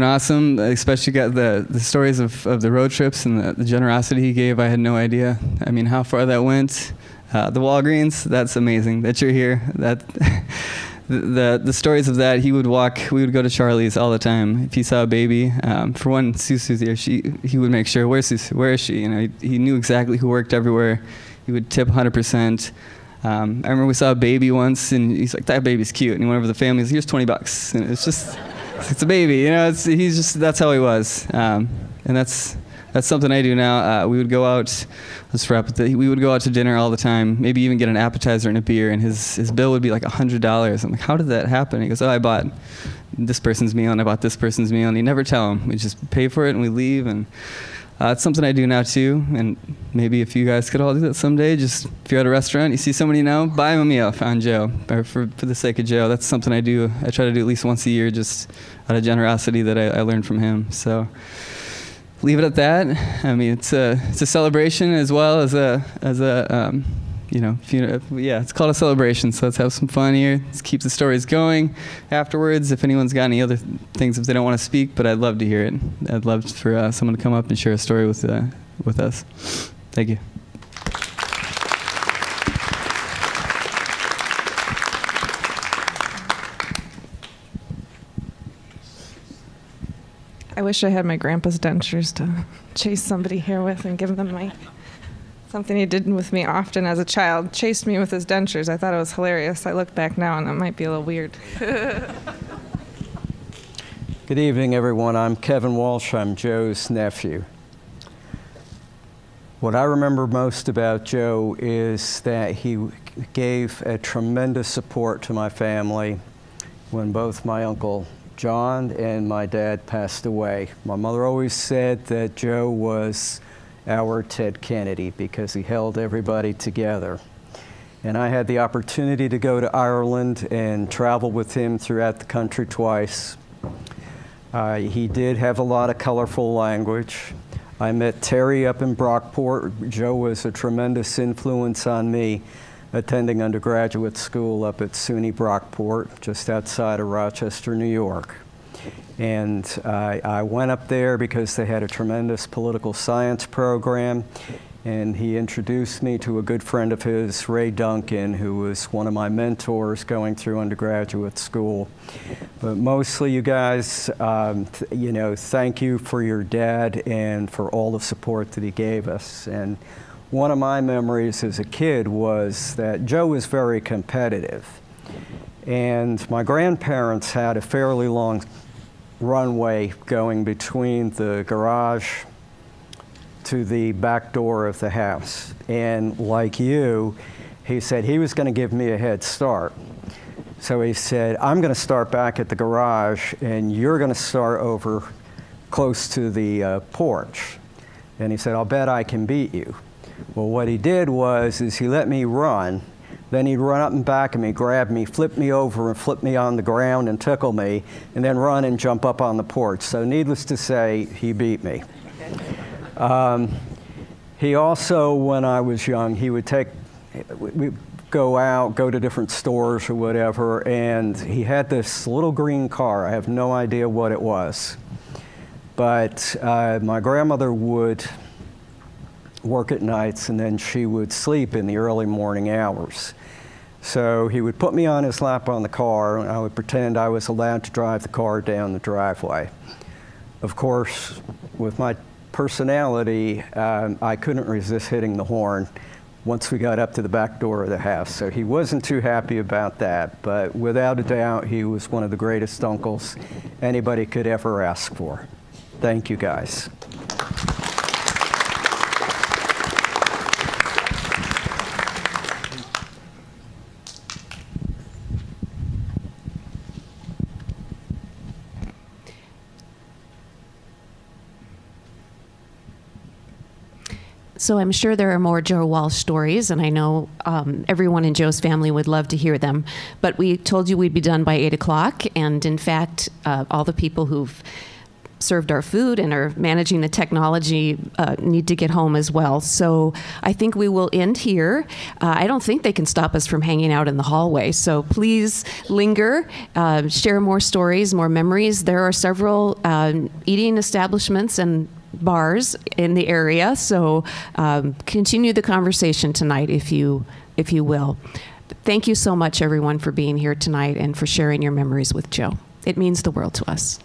awesome. I especially got the stories of the road trips and the generosity he gave. I had no idea. How far that went. The Walgreens, that's amazing that you're here. The stories of that, we would go to Charlie's all the time. If he saw a baby, for one, Susu's here, he would make sure, where's Susu? Where is she? He knew exactly who worked everywhere. He would tip 100%. I remember we saw a baby once, and he's like, "That baby's cute." And he went over to the family, he's like, "Here's $20." And it's a baby, that's how he was. And that's something I do now. We would go out, we would go out to dinner all the time, maybe even get an appetizer and a beer, and his bill would be like $100. I'm like, "How did that happen?" He goes, "Oh, I bought this person's meal, and I bought this person's meal." And he'd never tell him. We'd just pay for it, and we'd leave. And It's something I do now too, and maybe if you guys could all do that someday, just if you're at a restaurant, you see somebody you know, buy them a meal on Joe, or for the sake of Joe. That's something I do. I try to do at least once a year, just out of generosity that I learned from him. So leave it at that. I mean, it's a celebration as well as a funeral. Yeah, it's called a celebration. So let's have some fun here. Let's keep the stories going afterwards. If anyone's got any other things, if they don't want to speak, but I'd love to hear it. I'd love for someone to come up and share a story with us. Thank you. I wish I had my grandpa's dentures to chase somebody here with and give them something he did with me often as a child. Chased me with his dentures. I thought it was hilarious. I look back now and that might be a little weird. Good evening, everyone. I'm Kevin Walsh. I'm Joe's nephew. What I remember most about Joe is that he gave a tremendous support to my family when both my Uncle John and my dad passed away. My mother always said that Joe was our Ted Kennedy because he held everybody together. And I had the opportunity to go to Ireland and travel with him throughout the country twice. He did have a lot of colorful language. I met Terry up in Brockport. Joe was a tremendous influence on me attending undergraduate school up at SUNY Brockport, just outside of Rochester, New York. And I went up there because they had a tremendous political science program, and he introduced me to a good friend of his, Ray Duncan, who was one of my mentors going through undergraduate school. But mostly, you guys, thank you for your dad and for all the support that he gave us. And one of my memories as a kid was that Joe was very competitive. And my grandparents had a fairly long runway going between the garage to the back door of the house. And like you, he said he was going to give me a head start. So he said, I'm going to start back at the garage, and you're going to start over close to the porch. And he said, I'll bet I can beat you. Well, what he did was he let me run. Then he'd run up and back of me, grab me, flip me over, and flip me on the ground and tickle me, and then run and jump up on the porch. So needless to say, he beat me. He also, when I was young, he would we'd go out, go to different stores or whatever, and he had this little green car. I have no idea what it was. But my grandmother would work at nights, and then she would sleep in the early morning hours. So he would put me on his lap on the car, and I would pretend I was allowed to drive the car down the driveway. Of course, with my personality, I couldn't resist hitting the horn once we got up to the back door of the house. So he wasn't too happy about that, but without a doubt, he was one of the greatest uncles anybody could ever ask for. Thank you, guys. So I'm sure there are more Joe Walsh stories, and I know everyone in Joe's family would love to hear them. But we told you we'd be done by 8 o'clock, and in fact, all the people who've served our food and are managing the technology need to get home as well. So I think we will end here. I don't think they can stop us from hanging out in the hallway. So please linger, share more stories, more memories. There are several eating establishments and bars in the area, so continue the conversation tonight if you will. Thank you so much, everyone, for being here tonight and for sharing your memories with Joe. It means the world to us.